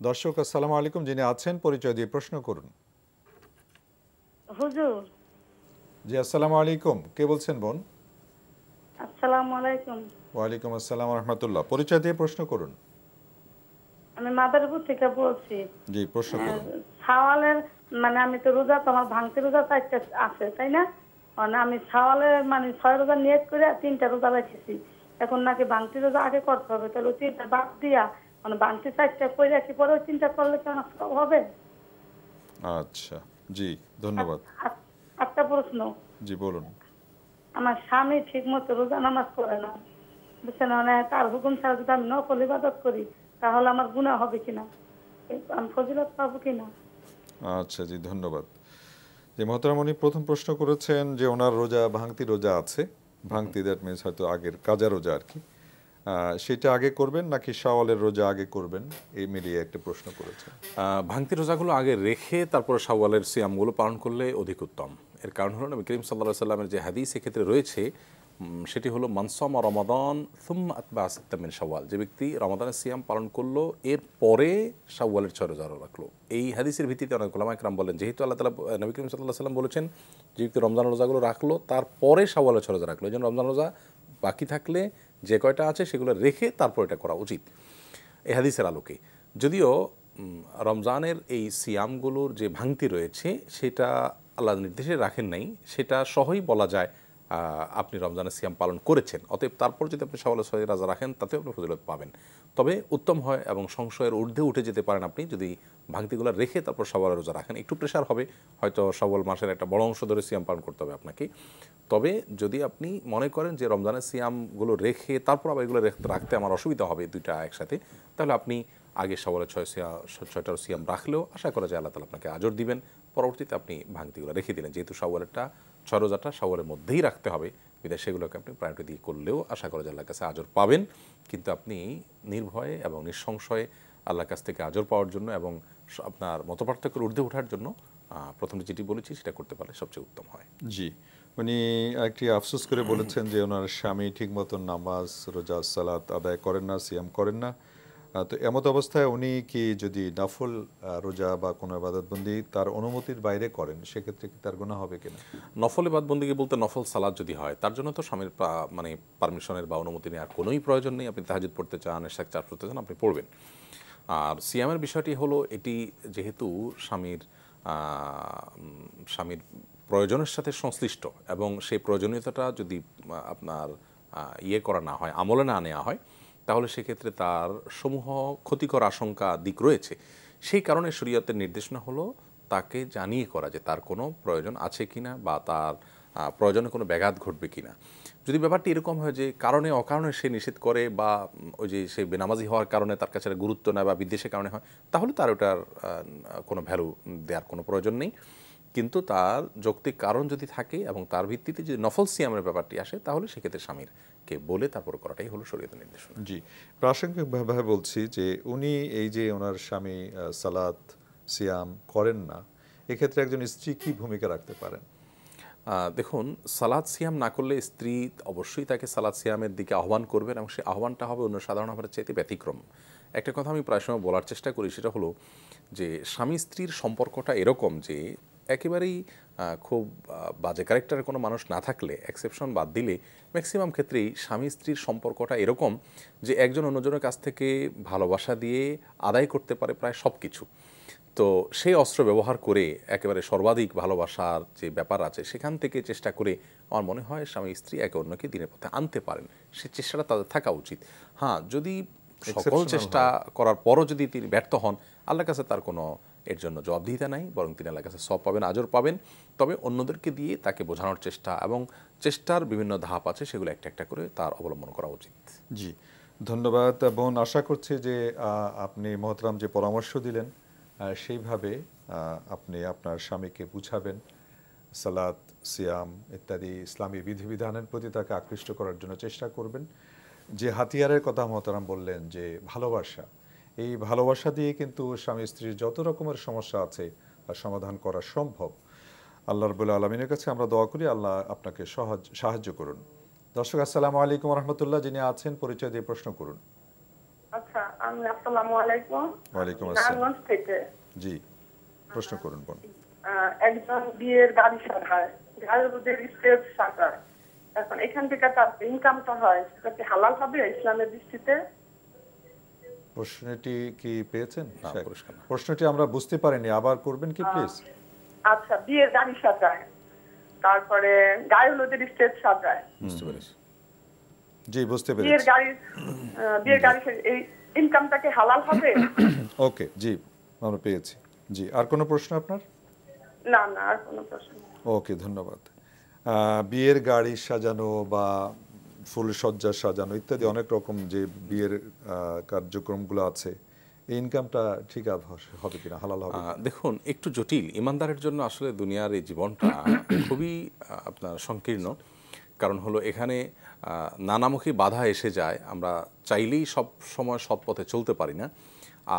দর্শক আসসালামু আলাইকুম, যিনি আছেন পরিচয় দিয়ে প্রশ্ন করুন। হুজুর। জি, আসসালামু আলাইকুম, কে বলছেন বোন? আসসালামু আলাইকুম। ওয়ালাইকুম আসসালাম ওয়া রাহমাতুল্লাহ, পরিচয় দিয়ে প্রশ্ন করুন। আমি মাদারীপুর থেকে বলছি। জি, প্রশ্ন করুন। সাওয়ালের মানে আমি তো রোজা, তোমার ভাঙতি রোজা 4টা আছে তাই না? মানে আমি সাওয়ালের মানে 6 রোজা নিয়ত করে 3টা রোজা রেখেছি, এখন নাকি ভাঙতি রোজা আগে করতে হবে, তাহলে 3টা বাদ দিয়া মানে ভাঙতি 4টা করে রাখি, পরে 3টা করলে কেন সব হবে? আচ্ছা, জি ধন্যবাদ। একটা প্রশ্ন। জি বলুন। আমার স্বামী ঠিক মতো রোজা নামাজ পড়ে না, বুঝছেন, মানে তার হুকুম ছাড়া যদি আমি নফল ইবাদত করি তাহলে আমার গুনাহ হবে কিনা, আমি ফজিলত পাবো কিনা? আচ্ছা, জি ধন্যবাদ। যে মহতারাম, উনি প্রথম প্রশ্ন করেছেন যে ওনার রোজা ভাঙতি রোজা আছে, ভাঙতি দ্যাট মিনস হয়তো আগের কাজা রোজা আর কি, সেটা আগে করবেন নাকি শাওয়ালের রোজা আগে করবেন, এই মিলিয়ে একটা প্রশ্ন করেছেন। ভাঙতি রোজাগুলো আগে রেখে তারপরে শাওয়ালের সিয়ামগুলো পালন করলে অধিক উত্তম। এর কারণ হলো নবী করিম সাল্লাল্লাহু আলাইহি ওয়াসাল্লামের যে হাদিস এক্ষেত্রে রয়েছে সেটি হলো মান সামা রমাদান সুম্মা আতবা সিত্তাম মিন শাওয়াল, যে ব্যক্তি রমাদানের সিয়াম পালন করলো এর পরে শাওয়ালের 6 রোজা রাখলো। এই হাদিসের ভিত্তিতে অনেক উলামা ইকরাম বলেন, যেহেতু আল্লাহ তাআলা নবী করিম সাল্লাল্লাহু আলাইহি ওয়াসাল্লাম বলেছেন যে ব্যক্তি রমজান রোজাগুলো রাখলো তারপরে শাওয়ালের 6 রোজা রাখলো, এই জন্য রমজান রোজা বাকি থাকলে যে কয়টা আছে সেগুলো রেখে তারপর এটা করা উচিত এই হাদিসের আলোকে। যদিও রমজানের এই সিয়ামগুলোর যে ভাঙতি রয়েছে সেটা আল্লাহ নির্দেশে রাখেন নাই, সেটা সহই বলা যায় আপনি রমজানের সিয়াম পালন করেছেন, অতএব তারপর যদি আপনি শাওয়ালে 6 রোজা রাখেন তাতেও আপনি ফজিলত পাবেন। তবে উত্তম হয় এবং সংশয়ের ঊর্ধ্বে উঠে যেতে পারেন আপনি যদি ভাঙতিগুলো রেখে তারপর শাওয়ালে রোজা রাখেন। একটু প্রেশার হবে, হয়তো শাওয়াল মাসের একটা বড় অংশ ধরে সিয়াম পালন করতে হবে আপনাকে। তবে যদি আপনি মনে করেন যে রমজানের সিয়ামগুলো রেখে তারপর আবার এগুলো রাখতে আমার অসুবিধা হবে দুইটা একসাথে, তাহলে আপনি আগে শাওয়ালে 6টার সিয়াম রাখলেও আশা করা যায় আল্লাহ তাআলা আপনাকে আজর দিবেন। পরবর্তীতে আপনি ভাঙতিগুলো রেখে দিলেন, যেহেতু শাওয়ালেরটা 6 রোজাটা শাওয়ালের মধ্যেই রাখতে হবে, বিধায় সেগুলোকে আপনি প্রায়োরিটি দিয়ে করলেও আশা করা যায় আল্লাহর কাছে আজর পাবেন। কিন্তু আপনি নির্ভয়ে এবং নিঃসংশয়ে আল্লাহর কাছ থেকে আজর পাওয়ার জন্য এবং আপনার মতপার্থক্যের ঊর্ধ্বে ওঠার জন্য প্রথমে যেটি বলেছি সেটা করতে পারলে সবচেয়ে উত্তম হয়। জি, উনি একটি আফসোস করে বলেছেন যে ওনার স্বামী ঠিক মতো নামাজ রোজা সালাত আদায় করেন না, সিয়াম করেন না। তো এমত অবস্থায় উনি কি যদি নফল রোজা বা কোনো ইবাদতবন্দি তার অনুমতির বাইরে করেন, সেক্ষেত্রে কি তার গুনাহ হবে কিনা? নফল ইবাদতবন্দি বলতে নফল সালাত যদি হয়, তার জন্য তো স্বামীর মানে পারমিশনের বা অনুমতি নেওয়ার কোনোই প্রয়োজন নেই। আপনি তাহাজ্জুদ পড়তে চান, ইশরাক চার্জ করতে চান, আপনি পড়বেন। আর সিয়ামের বিষয়টি হলো, এটি যেহেতু স্বামীর প্রয়োজনের সাথে সংশ্লিষ্ট এবং সেই প্রয়োজনীয়তাটা যদি আপনার করা না হয়, আমলে না নেওয়া হয়, তাহলে সেক্ষেত্রে তার সমূহ ক্ষতিকর আশঙ্কা দিক রয়েছে। সেই কারণে শরীয়তের নির্দেশনা হলো তাকে জানিয়ে করা যে তার কোনো প্রয়োজন আছে কিনা বা তার প্রয়োজনে কোনো ব্যাঘাত ঘটবে কিনা। যদি ব্যাপারটি এরকম হয় যে কারণে অকারণে সে নিষেধ করে বা ওই যে সে বেনামাজি হওয়ার কারণে তার কাছে গুরুত্ব নেয় বা বিদ্বেষের কারণে হয়, তাহলে তার ওটার কোনো ভ্যালু দেওয়ার কোনো প্রয়োজন নেই। কিন্তু তার যৌক্তিক কারণ যদি থাকে এবং তার ভিত্তিতে যদি নফল সিয়ামের ব্যাপারটি আসে, তাহলে সেক্ষেত্রে স্বামীরকে বলে তারপর করাটাই হলো শরীয়তের নির্দেশনা। জি, প্রাসঙ্গিকভাবে বলছি যে উনি এই যে ওনার স্বামী সালাত সিয়াম করেন না, এক্ষেত্রে একজন স্ত্রী কি ভূমিকা রাখতে পারেন? দেখুন, সালাত সিয়াম না করলে স্ত্রী অবশ্যই তাকে সালাত সিয়ামের দিকে আহ্বান করবেন এবং সেই আহ্বানটা হবে অন্য সাধারণ আহ্বানের চাইতে ব্যতিক্রম। একটা কথা আমি প্রায় সময় বলার চেষ্টা করি, সেটা হলো যে স্বামী স্ত্রীর সম্পর্কটা এরকম যে একেবারেই খুব বাজে ক্যারেক্টারের কোনো মানুষ না থাকলে, এক্সেপশন বাদ দিলে ম্যাক্সিমাম ক্ষেত্রেই স্বামী স্ত্রীর সম্পর্কটা এরকম যে একজন অন্যজনের কাছ থেকে ভালোবাসা দিয়ে আদায় করতে পারে প্রায় সব কিছু। তো সেই অস্ত্র ব্যবহার করে একেবারে সর্বাধিক ভালোবাসার যে ব্যাপার আছে সেখান থেকে চেষ্টা করে আমার মনে হয় স্বামী স্ত্রী একে অন্যকে দিনের পথে আনতে পারেন, সে চেষ্টাটা তাদের থাকা উচিত। হ্যাঁ, যদি সকল চেষ্টা করার পরও যদি তিনি ব্যর্থ হন, আল্লাহর কাছে তার কোনো এর জন্য জবাবদিহিতা নাই, বরং তিনি আল্লাহর কাছে সওয়াব পাবেন, আজর পাবেন। তবে অন্যদেরকে দিয়ে তাকে বোঝানোর চেষ্টা এবং চেষ্টার বিভিন্ন ধাপ আছে, সেগুলো একটা একটা করে তার অবলম্বন করা উচিত। জি, ধন্যবাদ বোন। আশা করছি যে আপনি মহতরাম যে পরামর্শ দিলেন সেইভাবে আপনি আপনার স্বামীকে বুঝাবেন, সালাত সিয়াম ইত্যাদি ইসলামী বিধিবিধানের প্রতি তাকে আকৃষ্ট করার জন্য চেষ্টা করবেন। যে হাতিয়ারের কথা মহতরাম বললেন যে ভালোবাসা, এই ভালোবাসা দিয়ে কিন্তু স্বামী স্ত্রীর যত রকমের সমস্যা আছে তার সমাধান করা সম্ভব। আল্লাহ রাব্বুল আলামিনের কাছে আমরা দোয়া করি আল্লাহ আপনাকে সাহায্য করুন। দর্শক, আসসালামু আলাইকুম রহমতুল্লাহ, যিনি আছেন পরিচয় দিয়ে প্রশ্ন করুন। আচ্ছা, আমি আসসালামু আলাইকুম। ওয়ালাইকুম আসসালাম। নারায়ণগঞ্জ থেকে। জি, প্রশ্ন করুন বোন। একজন বিয়ের গাড়ি সাজায়, গাড়ির স্টেজ সাজায়, এখন এখান থেকে তার ইনকামটা হয়, সেটা কি হালাল হবে ইসলামের দৃষ্টিতে? প্রশ্নটি কি পেয়েছেন? প্রশ্নটি আমরা বুঝতে পারিনি, আবার করবেন কি প্লিজ? আচ্ছা, বিয়ের গাড়ি সাজায়, তারপরে গায়ে হলুদের স্টেজ সাজায়। বুঝতে পেরেছি। জি, বুঝতে পেরেছি। বিয়ের গাড়ি এই ইনকামটা কি হালাল হবে? ওকে, জি আমরা পেয়েছি। জি, আর কোনো প্রশ্ন আপনার? না, আর কোনো প্রশ্ন। ওকে, ধন্যবাদ। বিয়ের গাড়ি সাজানো বা ফুলসজ্জা সাজানো ইত্যাদি অনেক রকম যে বিয়ের কার্যক্রমগুলো আছে, এই ইনকামটা ঠিক হবে কিনা, হালাল হবে? দেখুন, একটু জটিল। ইমানদারের জন্য আসলে দুনিয়ার এই জীবনটা খুবই আপনার সংকীর্ণ। কারণ হলো এখানে নানামুখী বাধা এসে যায়, আমরা চাইলেই সব সময় সৎ পথে চলতে পারি না।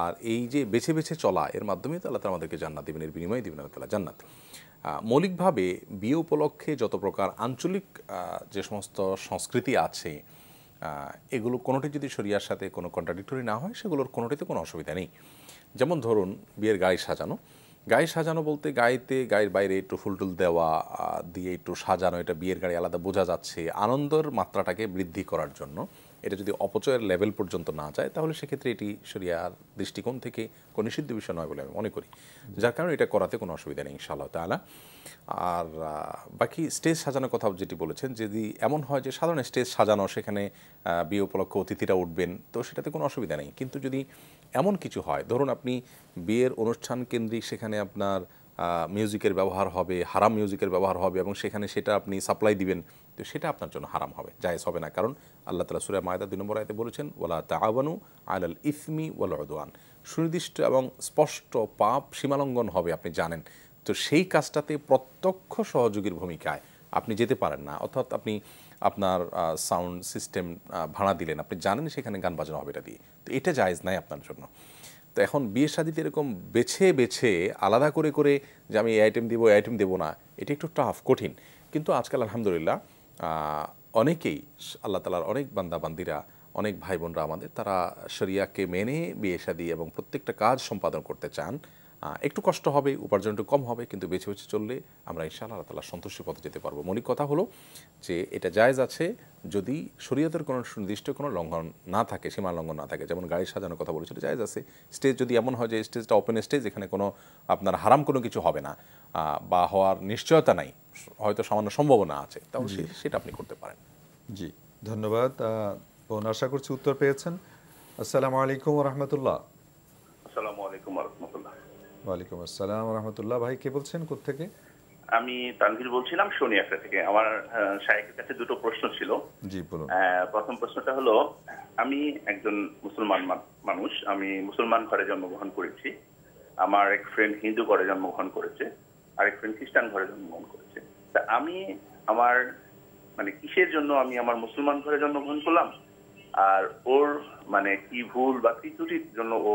আর এই যে বেছে বেছে চলা, এর মাধ্যমে তো আল্লাহ তাআলা আমাদেরকে জান্নাত দিবেন, এর বিনিময়ে দিবেন আল্লাহ তাআলা জান্নাত। মৌলিকভাবে বিয়ে উপলক্ষে যত প্রকার আঞ্চলিক যে সমস্ত সংস্কৃতি আছে, এগুলো কোনোটি যদি শরিয়ার সাথে কোনো কন্ট্রাডিক্টরি না হয়, সেগুলোর কোনোটিতে কোনো অসুবিধা নেই। যেমন ধরুন, বিয়ের গাড়ি সাজানো। গাড়ি সাজানো বলতে গাড়ির বাইরে একটু ফুলটুল দেওয়া দিয়ে একটু সাজানো, এটা বিয়ের গাড়ি আলাদা বোঝা যাচ্ছে। আনন্দের মাত্রাটাকে বৃদ্ধি করার জন্য এটা যদি অপচয়ের লেভেল পর্যন্ত না যায় তাহলে সেক্ষেত্রে এটি শরিয়ার দৃষ্টিকোণ থেকে কোনো নিষিদ্ধ বিষয় নয় বলে আমি মনে করি, যার কারণে এটা করাতে কোনো অসুবিধা নেই ইনশাআল্লাহ তাআলা। আর বাকি স্টেজ সাজানোর কথা যেটি বলেছেন, যদি এমন হয় যে সাধারণ স্টেজ সাজানো, সেখানে বিয়ে উপলক্ষে অতিথিরা উঠবেন, তো সেটাতে কোনো অসুবিধা নেই। কিন্তু যদি এমন কিছু হয়, ধরুন আপনি বিয়ের অনুষ্ঠান কেন্দ্রিক সেখানে আপনার মিউজিকের ব্যবহার হবে, হারাম মিউজিকের ব্যবহার হবে এবং সেখানে সেটা আপনি সাপ্লাই দিবেন, তো সেটা আপনার জন্য হারাম হবে, জায়েজ হবে না। কারণ আল্লাহ তাআলা সূরা মায়দা 2 নম্বর আয়াতে বলেছেন, ওয়ালা তাআওয়ানু আলাল ইসমি ওয়াল উদওয়ান, সুনির্দিষ্ট এবং স্পষ্ট পাপ সীমালঙ্ঘন হবে, আপনি জানেন। তো সেই কাজটাতে প্রত্যক্ষ সহযোগীর ভূমিকায় আপনি যেতে পারেন না। অর্থাৎ আপনি আপনার সাউন্ড সিস্টেম ভাড়া দিলেন, আপনি জানেন সেখানে গান বাজানো হবে এটা দিয়ে, তো এটা জায়েজ নাই আপনার জন্য। তো এখন বিয়ে শাদিতে এরকম বেছে বেছে আলাদা করে করে যে আমি এই আইটেম দেবো এই আইটেম দেবো না, এটা একটু টাফ, কঠিন। কিন্তু আজকাল আলহামদুলিল্লাহ অনেকেই, আল্লাহ তাআলার অনেক বান্দাবান্দিরা, অনেক ভাই বোনরা আমাদের, তারা শরিয়াকে মেনে বিয়ে শাদী এবং প্রত্যেকটা কাজ সম্পাদন করতে চান। একটু কষ্ট হবে, উপার্জন একটু কম হবে, কিন্তু বেছে বেছে চললে আমরা ইনশাআল্লাহ আল্লাহ তাআলার সন্তুষ্টির পথে যেতে পারবো। মৌলিক কথা হলো যে এটা জায়েজ আছে যদি শরীয়তের কোনো সুনির্দিষ্ট কোনো লঙ্ঘন না থাকে, সীমা লঙ্ঘন না থাকে। যেমন গাড়ি সাজানোর কথা বলেছিল, জায়েজ আছে। স্টেজ যদি এমন হয় যে স্টেজটা ওপেন স্টেজ, এখানে কোনো আপনার হারাম কোনো কিছু হবে না বা হওয়ার নিশ্চয়তা নাই, হয়তো সামান্য সম্ভাবনা আছে, তাহলে সেটা আপনি করতে পারেন। জি, ধন্যবাদ বোন, আশা করছি উত্তর পেয়েছেন। আসসালামু আলাইকুম ওয়া রাহমাতুল্লাহ। আসসালামু আলাইকুম ওয়া রাহমাতুল্লাহ। ওয়ালাইকুম আসসালাম ওয়া রাহমাতুল্লাহ। ভাই কে বলছেন, কোথা থেকে? আমি তানভীর বলছিলাম সোনিয়াখা থেকে। আমার শায়েখের কাছে দুটো প্রশ্ন ছিল। জি বলুন। প্রথম প্রশ্নটা হলো, আমি একজন মুসলমান মানুষ, আমি মুসলমান ঘরে জন্মগ্রহণ করেছি। আমার এক ফ্রেন্ড হিন্দু ঘরে জন্মগ্রহণ করেছে, আরেক ফ্রেন্ড খ্রিস্টান ঘরে জন্মগ্রহণ করেছে। তা আমি আমার মানে কিসের জন্য আমি আমার মুসলমান ঘরে জন্মগ্রহণ করলাম, আর ওর মানে কি ভুল বা কি ত্রুটির জন্য ও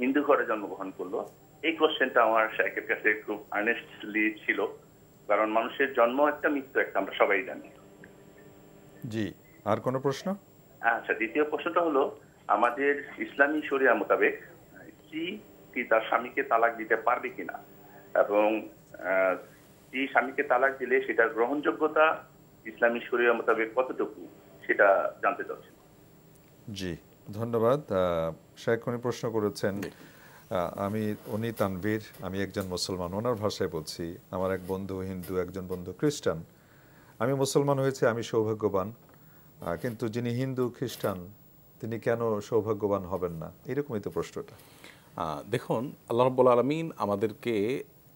হিন্দু ঘরে জন্মগ্রহণ করলো, এই কোশ্চেনটা আমার শায়েখের কাছে খুব আর্নেস্টলি ছিল। কারণ মানুষের জন্ম একটা, মৃত্যু একটা, আমরা সবাই জানি। জি, আর কোনো প্রশ্ন? আচ্ছা, দ্বিতীয় প্রশ্নটা হলো, আমাদের ইসলামী শরিয়া মোতাবেক স্ত্রী কি তার স্বামীকে তালাক দিতে পারবে কিনা, এবং স্ত্রী স্বামীকে তালাক দিলে সেটার গ্রহণযোগ্যতা ইসলামী শরিয়া মোতাবেক কতটুকু, সেটা জানতে চাচ্ছি। জি ধন্যবাদ। শায়েখ উনি প্রশ্ন করেছেন, উনি তানভীর, আমি একজন মুসলমান, ওনার ভাষায় বলছি। আমার এক বন্ধু হিন্দু, একজন বন্ধু খ্রিস্টান। আমি মুসলমান হয়েছে, আমি সৌভাগ্যবান, কিন্তু যিনি হিন্দু খ্রিস্টান তিনি কেন সৌভাগ্যবান হবেন না? এরকমই তো প্রশ্নটা। দেখুন, আল্লাহ রাব্বুল আলামিন আমাদেরকে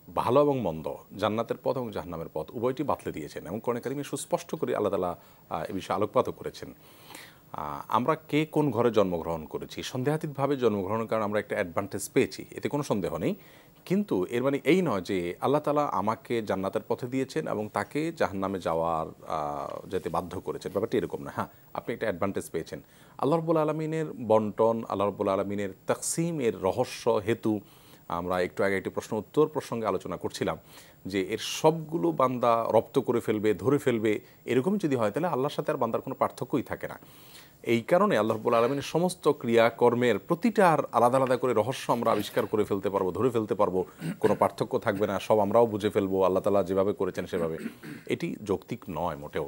ভালো এবং মন্দ, জান্নাতের পথ এবং জাহান্নামের পথ উভয়টি বাতলে দিয়েছেন এবং কোরআনে কারিমে সুস্পষ্ট করে আল্লাহ তাআলা এ বিষয়ে আলোকপাতও করেছেন। আমরা কে কোন ঘরে জন্মগ্রহণ করেছি, সন্দেহাতীতভাবে জন্মগ্রহণের কারণে আমরা একটা অ্যাডভান্টেজ পেয়েছি, এতে কোনো সন্দেহ নেই। কিন্তু এর মানে এই নয় যে আল্লাহ তাআলা আমাকে জান্নাতের পথে দিয়েছেন এবং তাকে জাহান্নামে যাওয়ার যেতে বাধ্য করেছেন, ব্যাপারটি এরকম না। হ্যাঁ, আপনি একটা অ্যাডভান্টেজ পেয়েছেন। আল্লাহ রাব্বুল আলামিনের বন্টন, আল্লাহ রাব্বুল আলামিনের তাকসিম এর রহস্য হেতু আমরা একটু আগে একটি প্রশ্ন উত্তর প্রসঙ্গে আলোচনা করছিলাম যে এর সবগুলো বান্দা রপ্ত করে ফেলবে, ধরে ফেলবে, এরকমই যদি হয় তাহলে আল্লাহর সাথে আর বান্দার কোনো পার্থক্যই থাকে না। এই কারণে আল্লাহ রাব্বুল আলামিনের সমস্ত ক্রিয়াকর্মের প্রতিটার আলাদা আলাদা করে রহস্য আমরা আবিষ্কার করে ফেলতে পারবো, ধরে ফেলতে পারবো, কোনো পার্থক্য থাকবে না, সব আমরাও বুঝে ফেলবো আল্লাহ তাআলা যেভাবে করেছেন সেভাবে। এটি যৌক্তিক নয় মোটেও।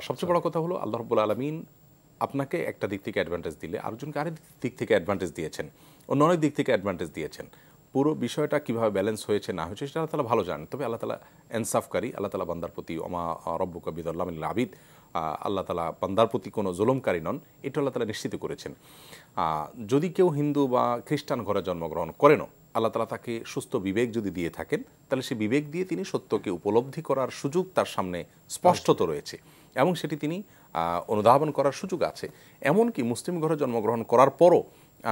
সবচেয়ে বড় কথা হলো আল্লাহ রাব্বুল আলামিন আপনাকে একটা দিক থেকে অ্যাডভান্টেজ দিলে আরেকজনকে আরেক দিক থেকে অ্যাডভান্টেজ দিয়েছেন, অন্য অনেক দিক থেকে অ্যাডভান্টেজ দিয়েছেন। পুরো বিষয়টা কীভাবে ব্যালেন্স হয়েছে না হয়েছে সেটা আল্লাহ তাআলা ভালো জানেন। তবে আল্লাহ তাআলা ইনসাফকারী, আল্লাহ তাআলা বান্দার প্রতি ওমা রব্বুকা বিযাল্লামিল আবিদ, আল্লাহ তাআলা বান্দার প্রতি কোনো জুলুমকারী নন, এটা আল্লাহ তাআলা নিশ্চিত করেছেন। যদি কেউ হিন্দু বা খ্রিস্টান ঘরে জন্মগ্রহণ করেনও, আল্লাহ তাআলা তাকে সুস্থ বিবেক যদি দিয়ে থাকেন, তাহলে সে বিবেক দিয়ে তিনি সত্যকে উপলব্ধি করার সুযোগ তার সামনে স্পষ্টত রয়েছে এবং সেটি তিনি অনুধাবন করার সুযোগ আছে। এমনকি মুসলিম ঘরে জন্মগ্রহণ করার পরও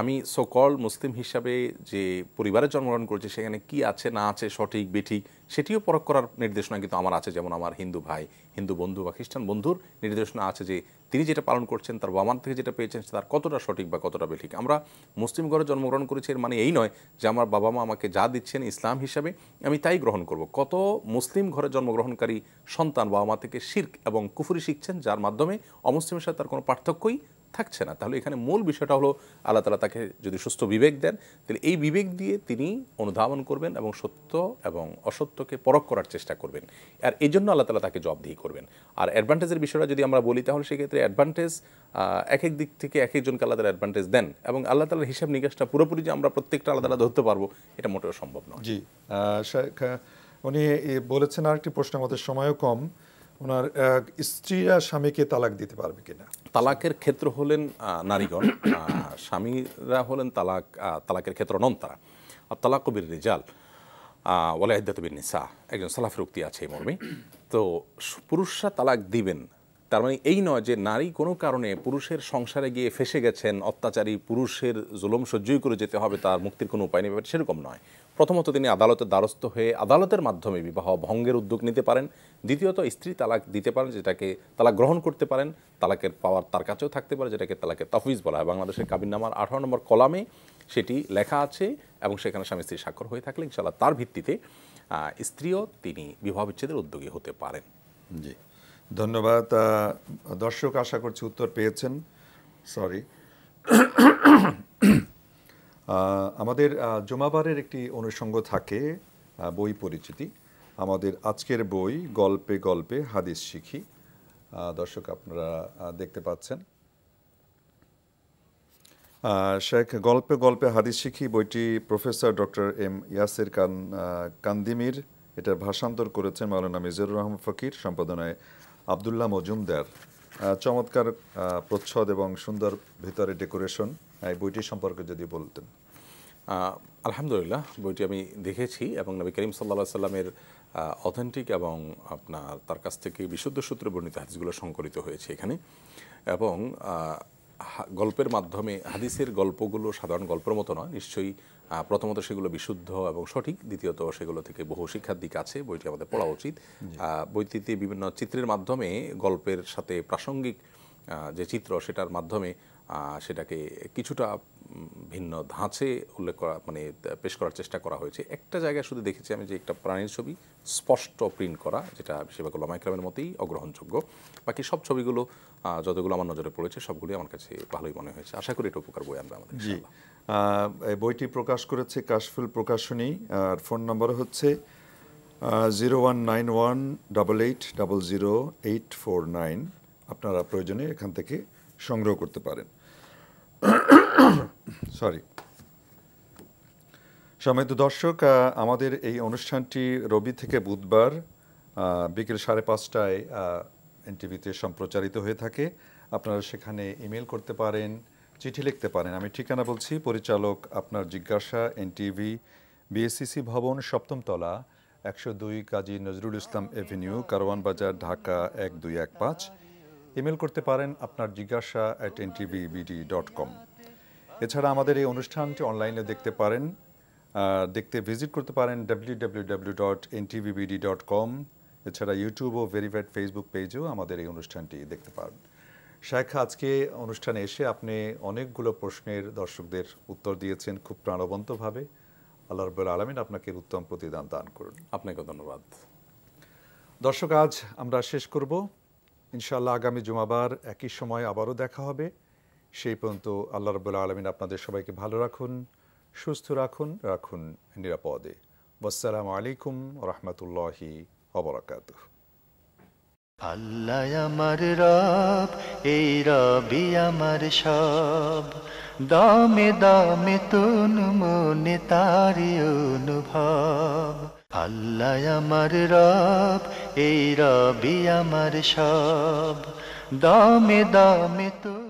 আমি সকল মুসলিম হিসাবে যে পরিবারে জন্মগ্রহণ করেছি সেখানে কি আছে না আছে, সঠিক বেঠিক, সেটিও পরখ করার নির্দেশনা কিন্তু আমার আছে। যেমন আমার হিন্দু ভাই, হিন্দু বন্ধু বা খ্রিস্টান বন্ধুর নির্দেশনা আছে যে তিনি যেটা পালন করছেন তার বাবা মা থেকে যেটা পেয়েছেন তার কতটা সঠিক বা কতটা বেঠিক। আমরা মুসলিম ঘরে জন্মগ্রহণ করেছি এর মানে এই নয় যে আমার বাবা মা আমাকে যা দিচ্ছেন ইসলাম হিসাবে আমি তাই গ্রহণ করব। কত মুসলিম ঘরে জন্মগ্রহণকারী সন্তান বাবা মা থেকে শিরক এবং কুফরি শিখছেন, যার মাধ্যমে অমুসলিমের সাথে তার কোনো পার্থক্যই থাকছে না। তাহলে এখানে মূল বিষয়টা হলো আল্লাহ তাআলা তাকে যদি সুস্থ বিবেক দেন, তাহলে এই বিবেক দিয়ে তিনি অনুধাবন করবেন এবং সত্য এবং অসত্যকে পরখ করার চেষ্টা করবেন, আর এই জন্য আল্লাহ তাআলা তাকে জবাবদিহি করবেন। আর অ্যাডভান্টেজের বিষয়টা যদি আমরা বলি, তাহলে সেক্ষেত্রে অ্যাডভান্টেজ এক এক দিক থেকে এক একজনকে আল্লাহ তাআলা অ্যাডভান্টেজ দেন, এবং আল্লাহ তাআলার হিসাব নিকাশটা পুরোপুরি যে আমরা প্রত্যেকটা আল্লাহ তাআলা ধরতে পারবো, এটা মোটেও সম্ভব নয়। জি, উনি বলেছেন আরেকটি প্রশ্ন, আমাদের সময়ও কম, ওনার স্ত্রীরা স্বামীকে তালাক দিতে পারবে কিনা? তালাকের ক্ষেত্র হলেন নারীগণ, স্বামীরা হলেন তালাকের ক্ষেত্র নন তারা। আর তালাক বির রিজাল ওয়ালা ইদ্দাতু বিন নিসা, একজন সালাফের উক্তি আছে এই মর্মে। তো পুরুষরা তালাক দিবেন, তার মানে এই নয় যে নারী কোনো কারণে পুরুষের সংসারে গিয়ে ফেসে গেছেন, অত্যাচারী পুরুষের জুলুম সহ্যই করে যেতে হবে, তার মুক্তির কোনো উপায় নেই, সেরকম নয়। প্রথমত তিনি আদালতের দ্বারস্থ হয়ে আদালতের মাধ্যমে বিবাহ ভঙ্গের উদ্যোগ নিতে পারেন। দ্বিতীয়ত স্ত্রী তালাক দিতে পারেন, যেটাকে তালাক গ্রহণ করতে পারেন, তালাকের পাওয়ার তার কাছেও থাকতে পারে, যেটাকে তালাকের তাফউইজ বলা হয়। বাংলাদেশের কাবিননামার 18 নম্বর কলামে সেটি লেখা আছে, এবং সেখানে স্বামী স্ত্রী স্বাক্ষর হয়ে থাকলে ইনশাআল্লাহ তার ভিত্তিতে স্ত্রীও তিনি বিবাহ বিচ্ছেদের উদ্যোগী হতে পারেন। জি, ধন্যবাদ। দর্শক আশা করছি উত্তর পেয়েছেন। সরি, আমাদের জুমাবারের একটি অনুষঙ্গ থাকে বই পরিচিতি। আমাদের আজকের বই গল্পে গল্পে হাদিস শিখি। দর্শক আপনারা দেখতে পাচ্ছেন, শেখ গল্পে গল্পে হাদিস শিখি বইটি প্রফেসর ডক্টর এম ইয়াসির কান্দিমির, এটার ভাষান্তর করেছেন মাওলানা মিজানুর রহমান ফকির, সম্পাদনায় আব্দুল্লাহ মজুমদার। চমৎকার প্রচ্ছদ এবং সুন্দর ভিতরে ডেকোরেশন। এই বইটি সম্পর্কে যদি বলতেন। আলহামদুলিল্লাহ, বইটি আমি দেখেছি, এবং নবী করিম সাল্লাল্লাহু আলাইহি সাল্লামের অথেন্টিক এবং আপনার তার কাছ থেকে বিশুদ্ধ সূত্রে বর্ণিত হাদিসগুলো সংকলিত হয়েছে এখানে। এবং গল্পের মাধ্যমে হাদিসের গল্পগুলো সাধারণ গল্পের মতো নয়, নিশ্চয়ই প্রথমত সেগুলো বিশুদ্ধ এবং সঠিক, দ্বিতীয়ত সেগুলো থেকে বহু শিক্ষার দিক আছে, বইটি আমাদের পড়া উচিত। বইটিতে বিভিন্ন চিত্রের মাধ্যমে গল্পের সাথে প্রাসঙ্গিক যে চিত্র, সেটার মাধ্যমে সেটাকে কিছুটা ভিন্ন ধাঁচে উল্লেখ করা, মানে পেশ করার চেষ্টা করা হয়েছে। একটা জায়গায় শুধু দেখেছি আমি যে একটা প্রাণীর ছবি স্পষ্ট প্রিন্ট করা, যেটা বেশিরভাগ উলামা ইকরামের মতেই অগ্রহণযোগ্য। বাকি সব ছবিগুলো যতগুলো আমার নজরে পড়েছে সবগুলোই আমার কাছে ভালোই মনে হয়েছে। আশা করি এটা উপকার বই আনবে আমাদের। জি, বইটি প্রকাশ করেছে কাশফুল প্রকাশনী, আর ফোন নম্বর হচ্ছে 019188000849। আপনারা প্রয়োজনে এখান থেকে সংগ্রহ করতে পারেন। সরি, সম্মানিত দর্শক, আমাদের এই অনুষ্ঠানটি রবি থেকে বুধবার বিকেল 5:30টায় এনটিভিতে সম্প্রচারিত হয়ে থাকে। আপনারা সেখানে ইমেল করতে পারেন, চিঠি লিখতে পারেন। আমি ঠিকানা বলছি, পরিচালক আপনার জিজ্ঞাসা, এনটিভি, বিএসসিসি ভবন, 7ম তলা, 102 কাজী নজরুল ইসলাম এভিনিউ, কারওয়ান বাজার, ঢাকা 1215। ইমেল করতে পারেন আপনার জিজ্ঞাসা @ntvbd.com। এছাড়া আমাদের এই অনুষ্ঠানটি অনলাইনে দেখতে পারেন, দেখতে ভিজিট করতে পারেন www.ntvbd.com। এছাড়া ইউটিউব ও ভেরিফাইড ফেসবুক পেজেও আমাদের এই অনুষ্ঠানটি দেখতে পারেন। শেখ, আজকে অনুষ্ঠানে এসে আপনি অনেকগুলো প্রশ্নের দর্শকদের উত্তর দিয়েছেন খুব প্রাণবন্তভাবে। আল্লাহ রাব্বুল আলামিন আপনাকে উত্তম প্রতিদান দান করুন। আপনাকে ধন্যবাদ। দর্শক, আজ আমরা শেষ করব। ইনশাআল্লাহ আগামী জুমাবার একই সময় আবারও দেখা হবে। সেই পর্যন্ত আল্লাহ রাব্বুল আলামিন আপনাদের সবাইকে ভালো রাখুন, সুস্থ রাখুন, নিরাপদে। আসসালামু আলাইকুম ওয়া রাহমাতুল্লাহি ওয়া বারাকাতুহু। আল্লাহ আমার রব, এই রবি আমার সব, দামে দামে তুন মনে তারি অনুভব। আল্লাহ আমার রব, এই রবি আমার সব, দামে দামে তুন।